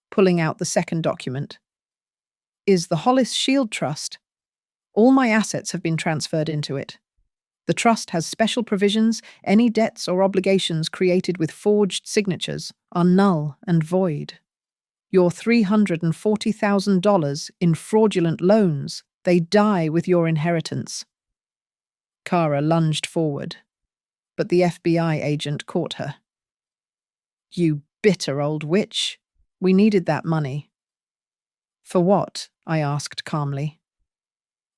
pulling out the second document, is the Hollis Shield Trust. All my assets have been transferred into it. The trust has special provisions. Any debts or obligations created with forged signatures are null and void. Your $340,000 in fraudulent loans, they die with your inheritance. Kara lunged forward, but the FBI agent caught her. You bitter old witch. We needed that money. For what? I asked calmly.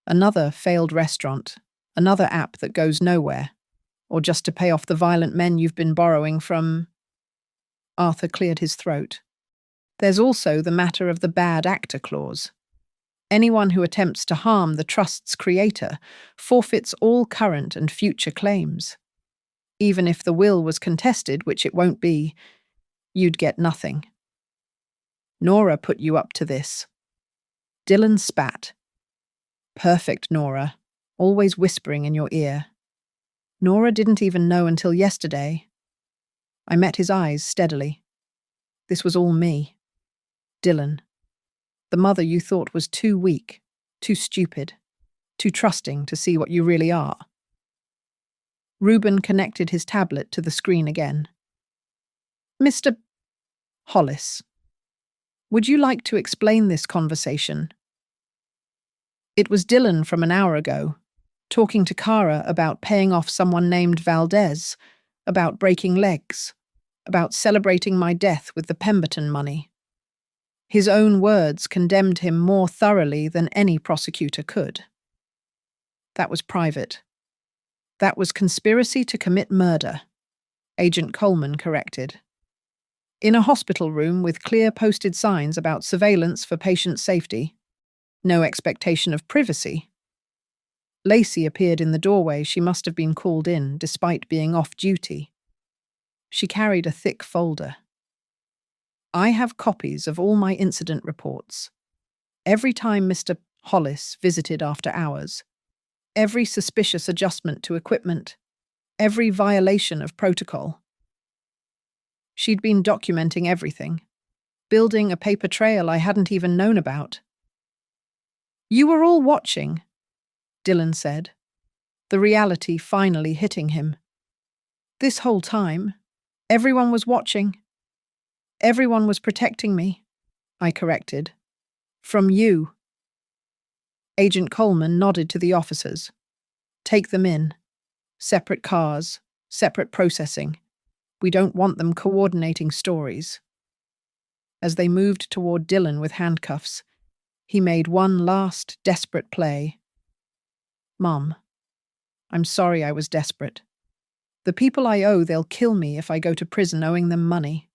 Another failed restaurant, another app that goes nowhere, or just to pay off the violent men you've been borrowing from. Arthur cleared his throat. There's also the matter of the bad actor clause. Anyone who attempts to harm the trust's creator forfeits all current and future claims. Even if the will was contested, which it won't be, you'd get nothing. Nora put you up to this. Dylan spat. Perfect, Nora, always whispering in your ear. Nora didn't even know until yesterday. I met his eyes steadily. This was all me. Dylan. The mother you thought was too weak, too stupid, too trusting to see what you really are. Reuben connected his tablet to the screen again. Mr. Hollis, would you like to explain this conversation? It was Dylan from an hour ago, talking to Kara about paying off someone named Valdez, about breaking legs, about celebrating my death with the Pemberton money. His own words condemned him more thoroughly than any prosecutor could. That was private. That was conspiracy to commit murder, Agent Coleman corrected. In a hospital room with clear posted signs about surveillance for patient safety. No expectation of privacy. Lacey appeared in the doorway. She must have been called in, despite being off duty. She carried a thick folder. I have copies of all my incident reports. Every time Mr. Hollis visited after hours. Every suspicious adjustment to equipment. Every violation of protocol. She'd been documenting everything, building a paper trail I hadn't even known about. You were all watching, Dylan said, the reality finally hitting him. This whole time, everyone was watching. Everyone was protecting me, I corrected. From you. Agent Coleman nodded to the officers. Take them in. Separate cars, separate processing. We don't want them coordinating stories. As they moved toward Dylan with handcuffs, he made one last desperate play. Mom, I'm sorry I was desperate. The people I owe, they'll kill me if I go to prison owing them money.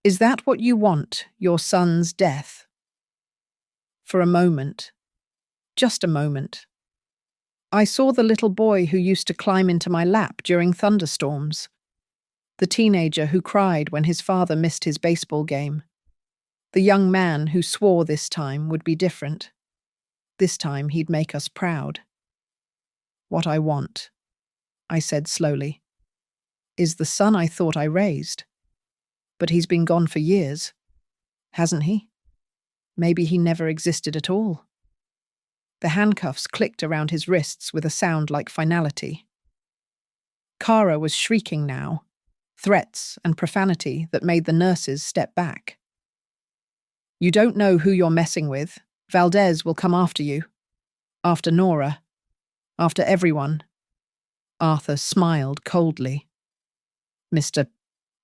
Is that what you want, your son's death? For a moment, just a moment, I saw the little boy who used to climb into my lap during thunderstorms. The teenager who cried when his father missed his baseball game. The young man who swore this time would be different. This time he'd make us proud. What I want, I said slowly, is the son I thought I raised. But he's been gone for years, hasn't he? Maybe he never existed at all. The handcuffs clicked around his wrists with a sound like finality. Kara was shrieking now, threats and profanity that made the nurses step back. You don't know who you're messing with. Valdez will come after you. After Nora. After everyone. Arthur smiled coldly. Mr.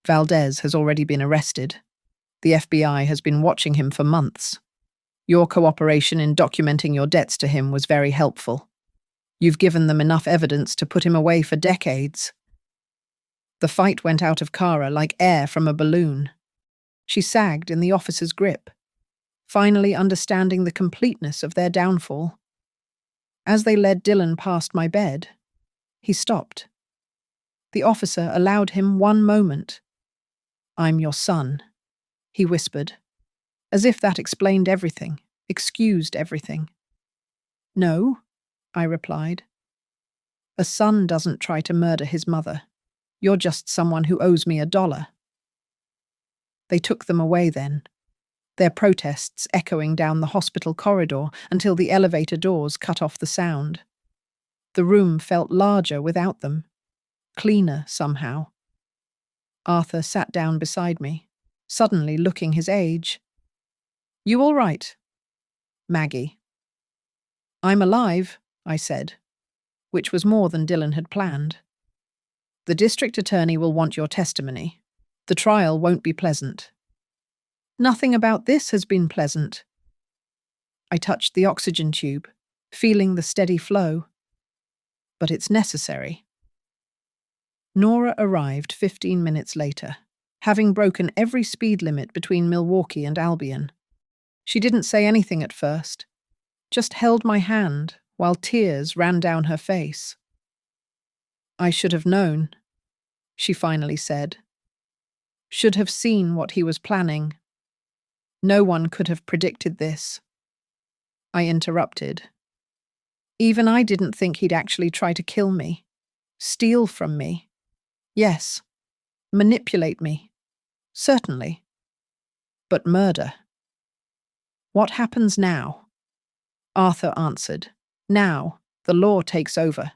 Valdez has already been arrested. The FBI has been watching him for months. Your cooperation in documenting your debts to him was very helpful. You've given them enough evidence to put him away for decades. The fight went out of Kara like air from a balloon. She sagged in the officer's grip, finally understanding the completeness of their downfall. As they led Dylan past my bed, he stopped. The officer allowed him one moment. I'm your son, he whispered, as if that explained everything, excused everything. No, I replied. A son doesn't try to murder his mother. You're just someone who owes me $1. They took them away then, their protests echoing down the hospital corridor until the elevator doors cut off the sound. The room felt larger without them, cleaner somehow. Arthur sat down beside me, suddenly looking his age. "You all right?" "Maggie." "I'm alive," I said, which was more than Dylan had planned. "The district attorney will want your testimony. The trial won't be pleasant." "Nothing about this has been pleasant." I touched the oxygen tube, feeling the steady flow. "But it's necessary." Nora arrived 15 minutes later, having broken every speed limit between Milwaukee and Albion. She didn't say anything at first, just held my hand while tears ran down her face. "I should have known," she finally said. "Should have seen what he was planning. No one could have predicted this." I interrupted. "Even I didn't think he'd actually try to kill me. Steal from me. Yes. Manipulate me. Certainly. But murder." "What happens now?" Arthur answered. "Now, the law takes over.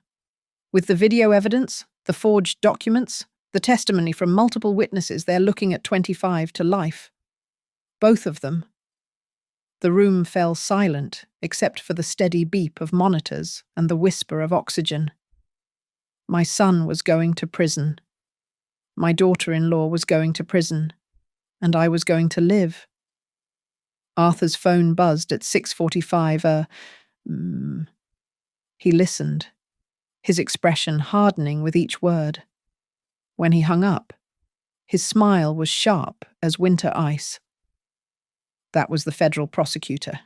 With the video evidence, the forged documents, the testimony from multiple witnesses, they're looking at 25 to life. Both of them." The room fell silent, except for the steady beep of monitors and the whisper of oxygen. My son was going to prison. My daughter-in-law was going to prison. And I was going to live. Arthur's phone buzzed at 6:45. He listened, his expression hardening with each word. When he hung up, his smile was sharp as winter ice. That was the federal prosecutor.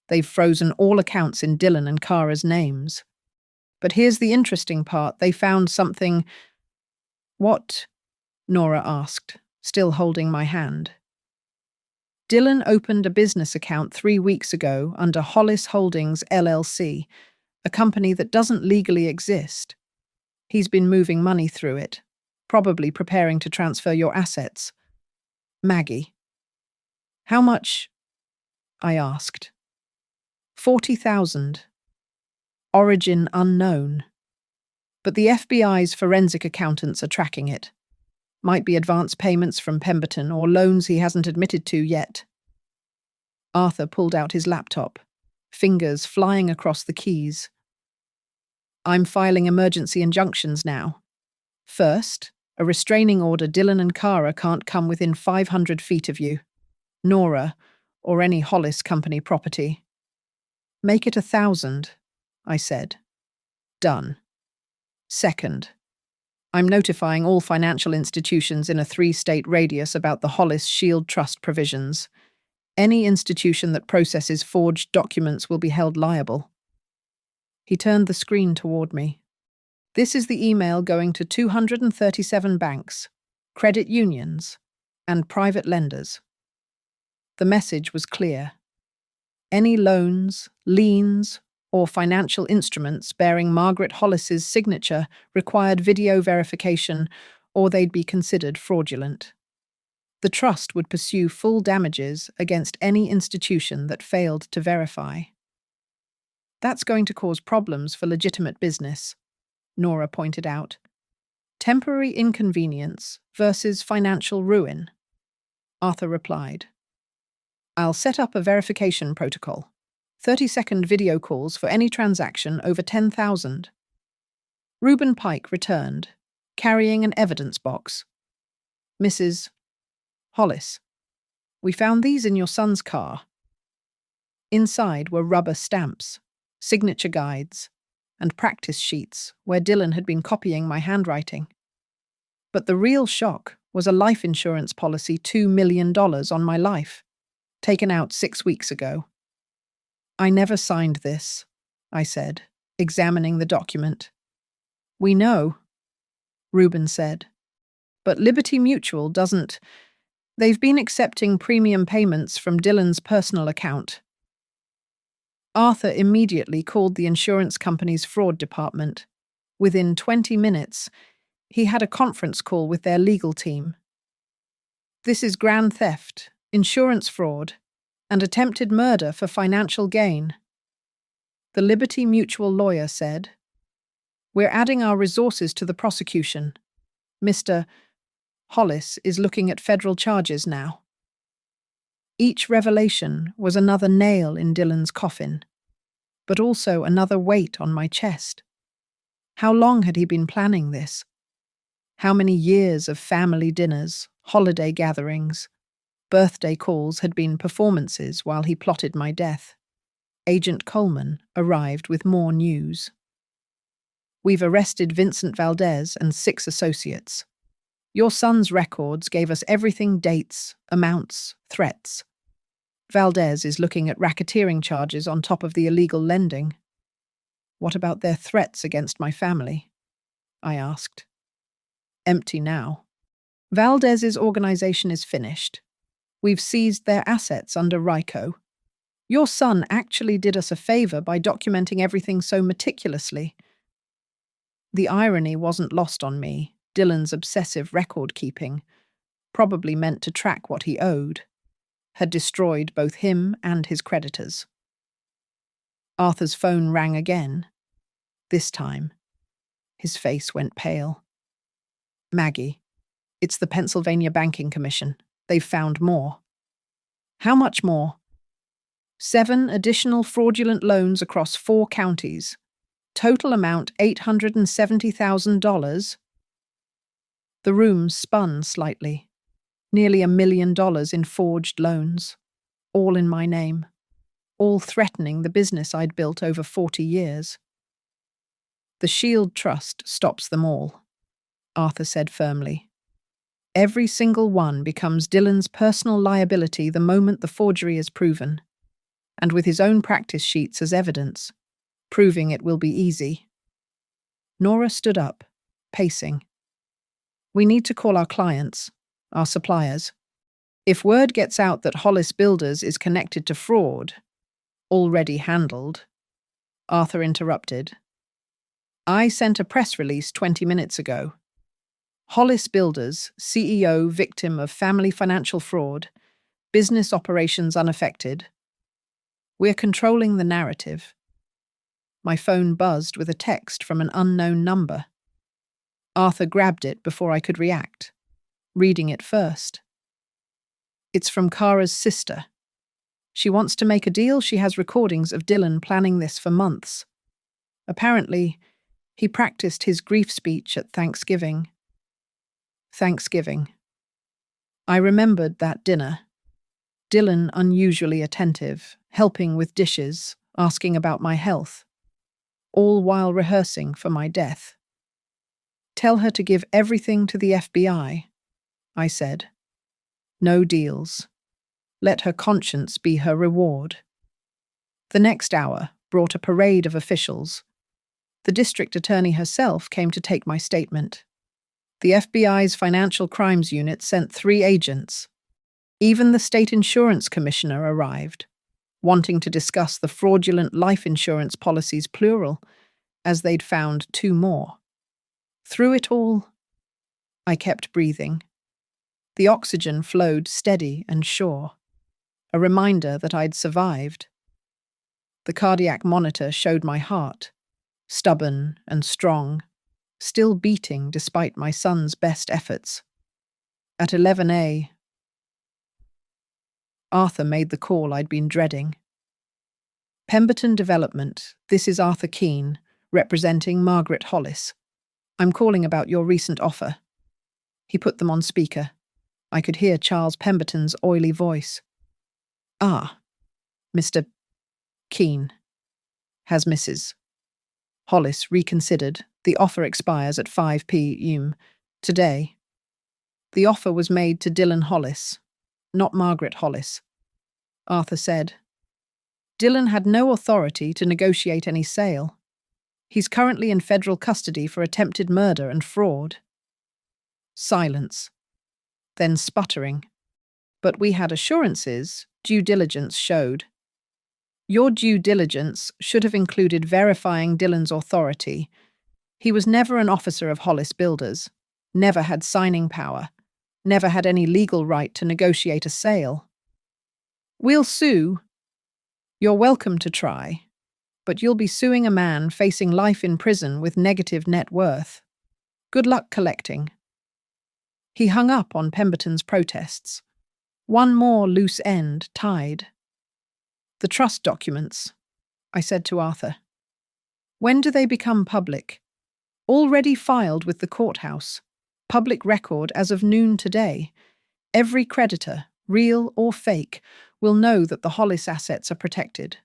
They've frozen all accounts in Dylan and Kara's names. But here's the interesting part. They found something. "What?" Nora asked, still holding my hand. "Dylan opened a business account 3 weeks ago under Hollis Holdings LLC, a company that doesn't legally exist. He's been moving money through it, probably preparing to transfer your assets." "Maggie." "How much?" I asked. 40,000. Origin unknown. But the FBI's forensic accountants are tracking it. Might be advance payments from Pemberton or loans he hasn't admitted to yet. Arthur pulled out his laptop, fingers flying across the keys. "I'm filing emergency injunctions now. First, a restraining order. Dylan and Kara can't come within 500 feet of you, Nora, or any Hollis Company property." "Make it 1,000, I said. "Done." Second, I'm notifying all financial institutions in a 3-state radius about the Hollis Shield Trust provisions. Any institution that processes forged documents will be held liable. He turned the screen toward me. "This is the email going to 237 banks, credit unions, and private lenders." The message was clear. Any loans, liens, or financial instruments bearing Margaret Hollis's signature required video verification, or they'd be considered fraudulent. The trust would pursue full damages against any institution that failed to verify. "That's going to cause problems for legitimate business," Nora pointed out. "Temporary inconvenience versus financial ruin." Arthur replied. "I'll set up a verification protocol. 30-second video calls for any transaction over 10,000. Reuben Pike returned, carrying an evidence box. "Mrs. Hollis, we found these in your son's car." Inside were rubber stamps, signature guides, and practice sheets where Dylan had been copying my handwriting. But the real shock was a life insurance policy, $2 million on my life, taken out 6 weeks ago. "I never signed this," I said, examining the document. "We know," Reuben said. "But Liberty Mutual doesn't. They've been accepting premium payments from Dylan's personal account." Arthur immediately called the insurance company's fraud department. Within 20 minutes, he had a conference call with their legal team. "This is grand theft, insurance fraud, and attempted murder for financial gain," the Liberty Mutual lawyer said. We're adding our resources to the prosecution. Mr. Hollis is looking at federal charges now. Each revelation was another nail in Dylan's coffin, but also another weight on my chest. How long had he been planning this? How many years of family dinners, holiday gatherings, birthday calls had been performances while he plotted my death? Agent Coleman arrived with more news. We've arrested Vincent Valdez and 6 associates. Your son's records gave us everything: dates, amounts, threats. Valdez is looking at racketeering charges on top of the illegal lending. What about their threats against my family? I asked. Empty now. Valdez's organization is finished. We've seized their assets under RICO. Your son actually did us a favor by documenting everything so meticulously. The irony wasn't lost on me. Dylan's obsessive record-keeping, probably meant to track what he owed, had destroyed both him and his creditors. Arthur's phone rang again. This time, his face went pale. Maggie, it's the Pennsylvania Banking Commission. They've found more. How much more? 7 additional fraudulent loans across 4 counties. Total amount $870,000. The room spun slightly. Nearly $1 million in forged loans. All in my name. All threatening the business I'd built over 40 years. The Shield Trust stops them all, Arthur said firmly. Every single one becomes Dylan's personal liability the moment the forgery is proven, and with his own practice sheets as evidence, proving it will be easy. Nora stood up, pacing. We need to call our clients, our suppliers. If word gets out that Hollis Builders is connected to fraud, already handled, Arthur interrupted. I sent a press release 20 minutes ago. Hollis Builders, CEO victim of family financial fraud, business operations unaffected. We're controlling the narrative. My phone buzzed with a text from an unknown number. Arthur grabbed it before I could react, reading it first. It's from Kara's sister. She wants to make a deal. She has recordings of Dylan planning this for months. Apparently, he practiced his grief speech at Thanksgiving. I remembered that dinner. Dylan unusually attentive, helping with dishes, asking about my health, all while rehearsing for my death. Tell her to give everything to the FBI, I said. No deals. Let her conscience be her reward. The next hour brought a parade of officials. The district attorney herself came to take my statement. The FBI's Financial Crimes Unit sent 3 agents. Even the state insurance commissioner arrived, wanting to discuss the fraudulent life insurance policies, plural, as they'd found 2 more. Through it all, I kept breathing. The oxygen flowed steady and sure, a reminder that I'd survived. The cardiac monitor showed my heart, stubborn and strong, still beating despite my son's best efforts. At 11 Arthur made the call I'd been dreading. Pemberton Development, this is Arthur Keene, representing Margaret Hollis. I'm calling about your recent offer. He put them on speaker. I could hear Charles Pemberton's oily voice. Ah, Mr. Keene. Has Mrs. Hollis reconsidered. The offer expires at 5 p.m. today. The offer was made to Dylan Hollis, not Margaret Hollis, Arthur said. Dylan had no authority to negotiate any sale. He's currently in federal custody for attempted murder and fraud. Silence. Then sputtering. But we had assurances. Due diligence showed. Your due diligence should have included verifying Dylan's authority. He was never an officer of Hollis Builders, never had signing power, never had any legal right to negotiate a sale. We'll sue. You're welcome to try. but you'll be suing a man facing life in prison with negative net worth. Good luck collecting." He hung up on Pemberton's protests. One more loose end tied. "The trust documents," I said to Arthur. "When do they become public?" "Already filed with the courthouse. Public record as of noon today. Every creditor, real or fake, will know that the Hollis assets are protected."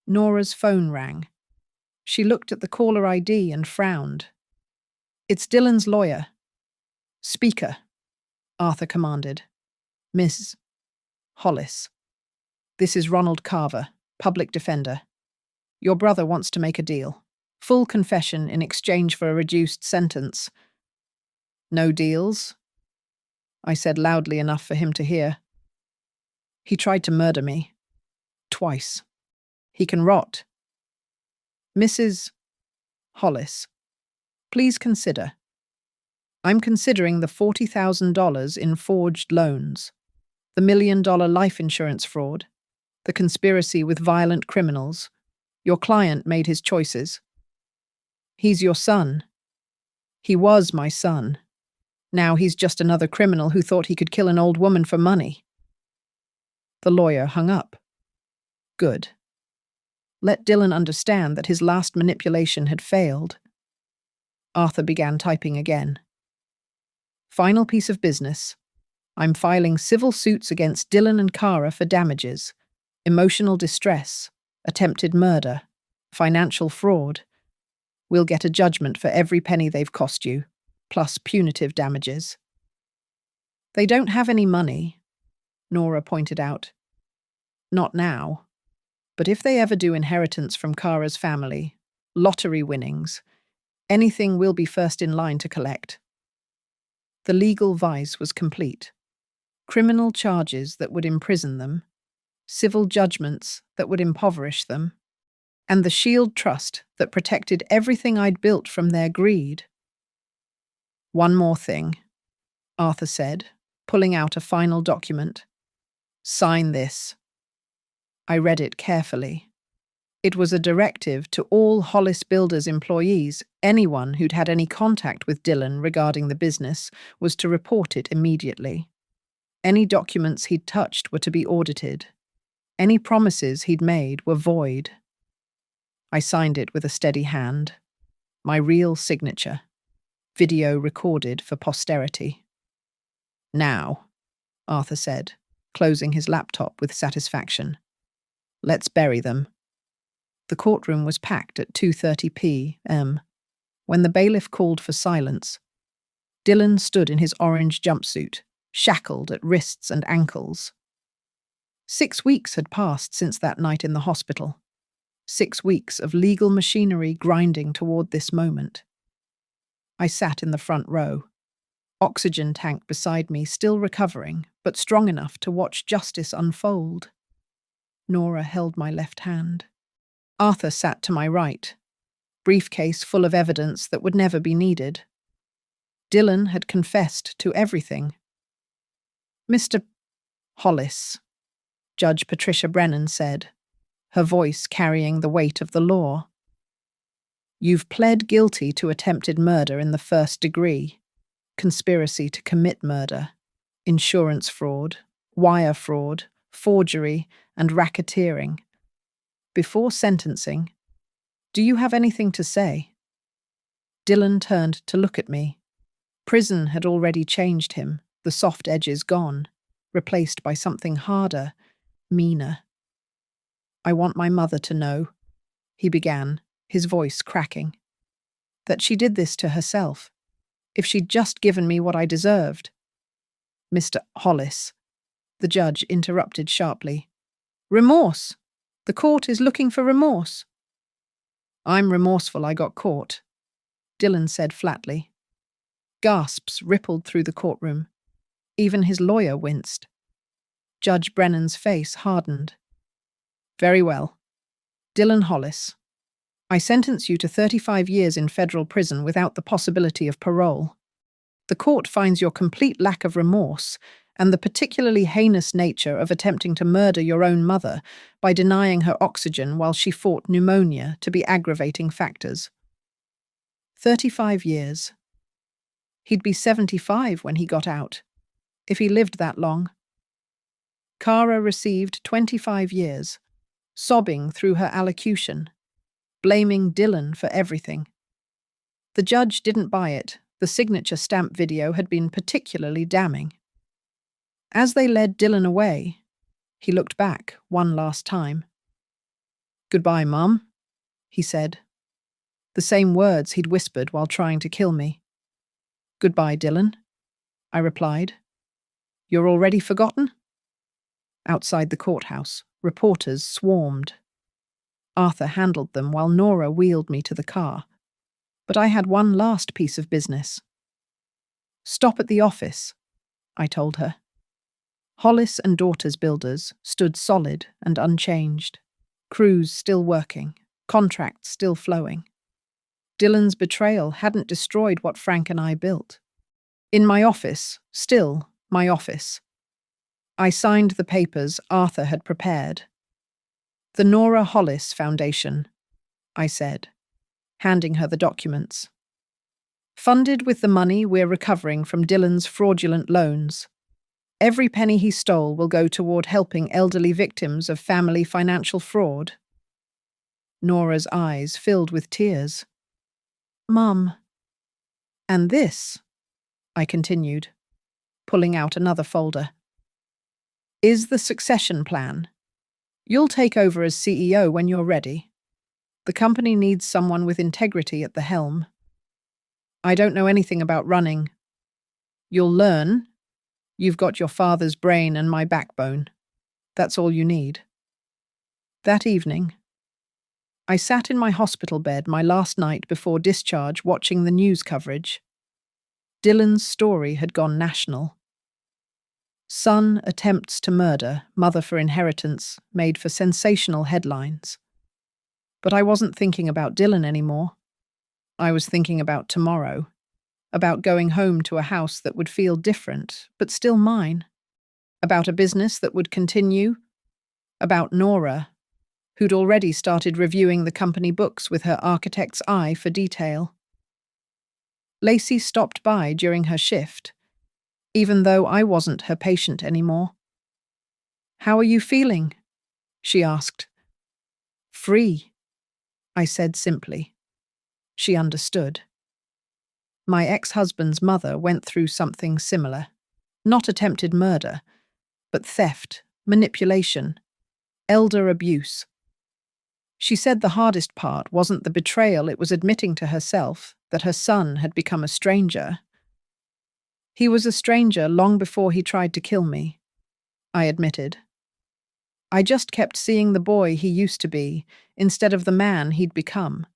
Nora's phone rang. She looked at the caller ID and frowned. "It's Dylan's lawyer." "Speaker," Arthur commanded. "Miss Hollis. This is Ronald Carver, public defender. Your brother wants to make a deal. Full confession in exchange for a reduced sentence." "No deals?" I said loudly enough for him to hear. "He tried to murder me. Twice. He can rot." "Mrs. Hollis, please consider. I'm considering the $40,000 in forged loans, the $1 million life insurance fraud, the conspiracy with violent criminals. Your client made his choices. He's your son. He was my son. Now he's just another criminal who thought he could kill an old woman for money." The lawyer hung up. Good. Let Dylan understand that his last manipulation had failed. Arthur began typing again. "Final piece of business. I'm filing civil suits against Dylan and Kara for damages, emotional distress, attempted murder, financial fraud. We'll get a judgment for every penny they've cost you, plus punitive damages." "They don't have any money," Nora pointed out. "Not now. But if they ever do inheritance from Kara's family, lottery winnings, anything we'll be first in line to collect." The legal vice was complete. Criminal charges that would imprison them, civil judgments that would impoverish them, and the shield trust that protected everything I'd built from their greed. "One more thing," Arthur said, pulling out a final document. "Sign this." I read it carefully. It was a directive to all Hollis Builders employees. Anyone who'd had any contact with Dylan regarding the business was to report it immediately. Any documents he'd touched were to be audited. Any promises he'd made were void. I signed it with a steady hand. My real signature. Video recorded for posterity. "Now," Arthur said, closing his laptop with satisfaction. "Let's bury them." The courtroom was packed at 2:30 p.m. When the bailiff called for silence, Dylan stood in his orange jumpsuit, shackled at wrists and ankles. 6 weeks had passed since that night in the hospital. 6 weeks of legal machinery grinding toward this moment. I sat in the front row, oxygen tank beside me still recovering, but strong enough to watch justice unfold. Nora held my left hand. Arthur sat to my right, briefcase full of evidence that would never be needed. Dylan had confessed to everything. "Mr. Hollis," Judge Patricia Brennan said, her voice carrying the weight of the law. "You've pled guilty to attempted murder in the first degree, conspiracy to commit murder, insurance fraud, wire fraud, forgery, and racketeering. Before sentencing, do you have anything to say?" Dylan turned to look at me. Prison had already changed him, the soft edges gone, replaced by something harder, meaner. "I want my mother to know," he began, his voice cracking, "that she did this to herself. If she'd just given me what I deserved." "Mr. Hollis," the judge interrupted sharply. "Remorse! The court is looking for remorse." "I'm remorseful I got caught," Dylan said flatly. Gasps rippled through the courtroom. Even his lawyer winced. Judge Brennan's face hardened. "Very well. Dylan Hollis, I sentence you to 35 years in federal prison without the possibility of parole. The court finds your complete lack of remorse and the particularly heinous nature of attempting to murder your own mother by denying her oxygen while she fought pneumonia to be aggravating factors. 35 years. He'd be 75 when he got out, if he lived that long. Kara received 25 years, sobbing through her allocution, blaming Dylan for everything. The judge didn't buy it. The signature stamp video had been particularly damning. As they led Dylan away, he looked back one last time. "Goodbye, Mum," he said. The same words he'd whispered while trying to kill me. "Goodbye, Dylan," I replied. "You're already forgotten?" Outside the courthouse, reporters swarmed. Arthur handled them while Nora wheeled me to the car. But I had one last piece of business. "Stop at the office," I told her. Hollis and Daughters Builders stood solid and unchanged. Crews still working, contracts still flowing. Dylan's betrayal hadn't destroyed what Frank and I built. In my office, still my office. I signed the papers Arthur had prepared. "The Nora Hollis Foundation," I said, handing her the documents. "Funded with the money we're recovering from Dylan's fraudulent loans. Every penny he stole will go toward helping elderly victims of family financial fraud." Nora's eyes filled with tears. "Mum." "And this," I continued, pulling out another folder, "is the succession plan. You'll take over as CEO when you're ready. The company needs someone with integrity at the helm. I don't know anything about running. You'll learn. You've got your father's brain and my backbone. That's all you need." That evening, I sat in my hospital bed my last night before discharge watching the news coverage. Dylan's story had gone national. Son attempts to murder, mother for inheritance, made for sensational headlines. But I wasn't thinking about Dylan anymore. I was thinking about tomorrow, about going home to a house that would feel different, but still mine, about a business that would continue, about Nora, who'd already started reviewing the company books with her architect's eye for detail. Lacey stopped by during her shift, even though I wasn't her patient anymore. "How are you feeling?" she asked. "Free," I said simply. She understood. My ex-husband's mother went through something similar. Not attempted murder, but theft, manipulation, elder abuse. She said the hardest part wasn't the betrayal, it was admitting to herself that her son had become a stranger. "He was a stranger long before he tried to kill me," I admitted. "I just kept seeing the boy he used to be instead of the man he'd become."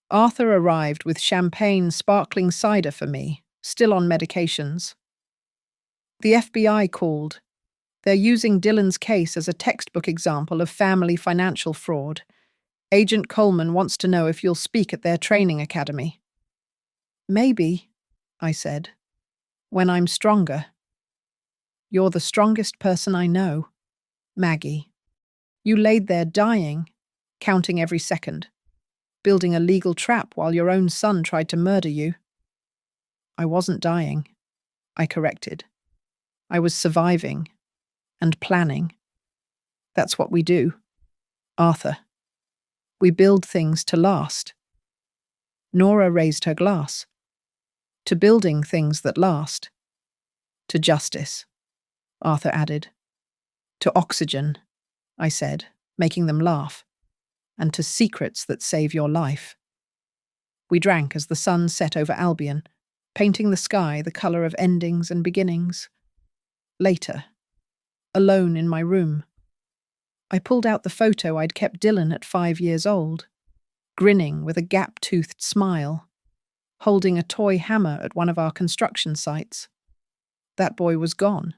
Arthur arrived with champagne sparkling cider for me, still on medications. "The FBI called. They're using Dylan's case as a textbook example of family financial fraud. Agent Coleman wants to know if you'll speak at their training academy." "Maybe," I said, "when I'm stronger." "You're the strongest person I know, Maggie. You laid there dying, counting every second, building a legal trap while your own son tried to murder you." "I wasn't dying," I corrected. "I was surviving and planning. That's what we do, Arthur. We build things to last." Nora raised her glass. "To building things that last. To justice," Arthur added. "To oxygen," I said, making them laugh. "And to secrets that save your life." We drank as the sun set over Albion, painting the sky the colour of endings and beginnings. Later, alone in my room, I pulled out the photo I'd kept Dylan at 5 years old, grinning with a gap-toothed smile, holding a toy hammer at one of our construction sites. That boy was gone.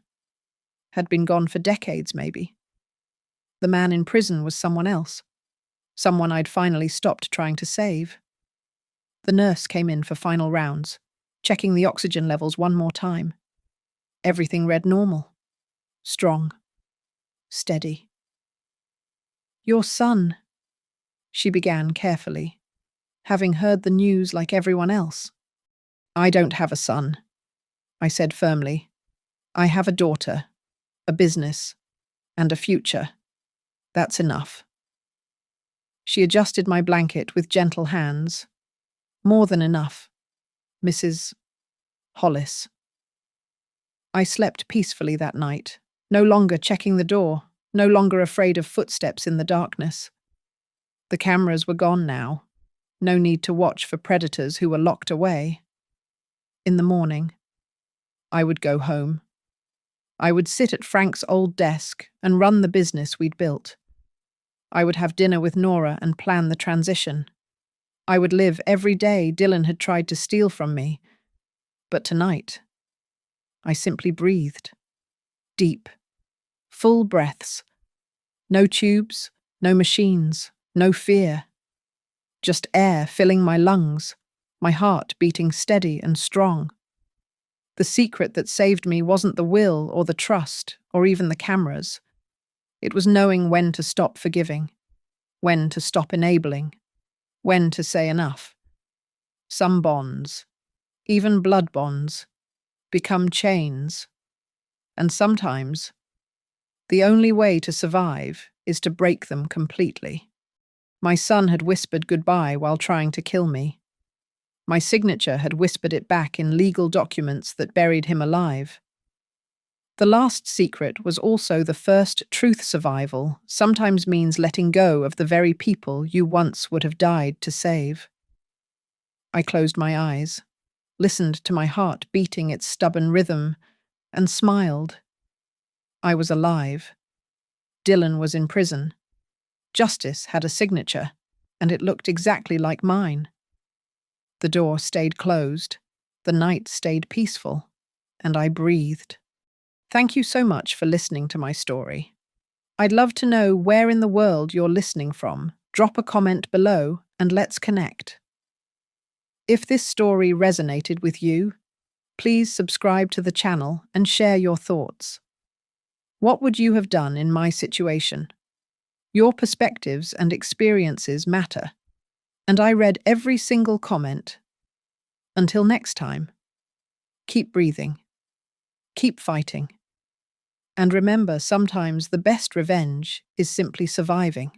Had been gone for decades, maybe. The man in prison was someone else. Someone I'd finally stopped trying to save. The nurse came in for final rounds, checking the oxygen levels one more time. Everything read normal, strong, steady. Your son, she began carefully, having heard the news like everyone else. I don't have a son, I said firmly. I have a daughter, a business, and a future. That's enough. She adjusted my blanket with gentle hands. More than enough, Mrs. Hollis. I slept peacefully that night, no longer checking the door, no longer afraid of footsteps in the darkness. The cameras were gone now. No need to watch for predators who were locked away. In the morning, I would go home. I would sit at Frank's old desk and run the business we'd built. I would have dinner with Nora and plan the transition. I would live every day Dylan had tried to steal from me. But tonight, I simply breathed. Deep, full breaths. No tubes, no machines, no fear. Just air filling my lungs, my heart beating steady and strong. The secret that saved me wasn't the will or the trust or even the cameras. It was knowing when to stop forgiving, when to stop enabling, when to say enough. Some bonds, even blood bonds, become chains, and sometimes the only way to survive is to break them completely. My son had whispered goodbye while trying to kill me. My signature had whispered it back in legal documents that buried him alive. The last secret was also the first truth. Survival sometimes means letting go of the very people you once would have died to save. I closed my eyes, listened to my heart beating its stubborn rhythm, and smiled. I was alive. Dylan was in prison. Justice had a signature, and it looked exactly like mine. The door stayed closed, the night stayed peaceful, and I breathed. Thank you so much for listening to my story. I'd love to know where in the world you're listening from. Drop a comment below and let's connect. If this story resonated with you, please subscribe to the channel and share your thoughts. What would you have done in my situation? Your perspectives and experiences matter, and I read every single comment. Until next time, keep breathing, keep fighting, and remember, sometimes the best revenge is simply surviving.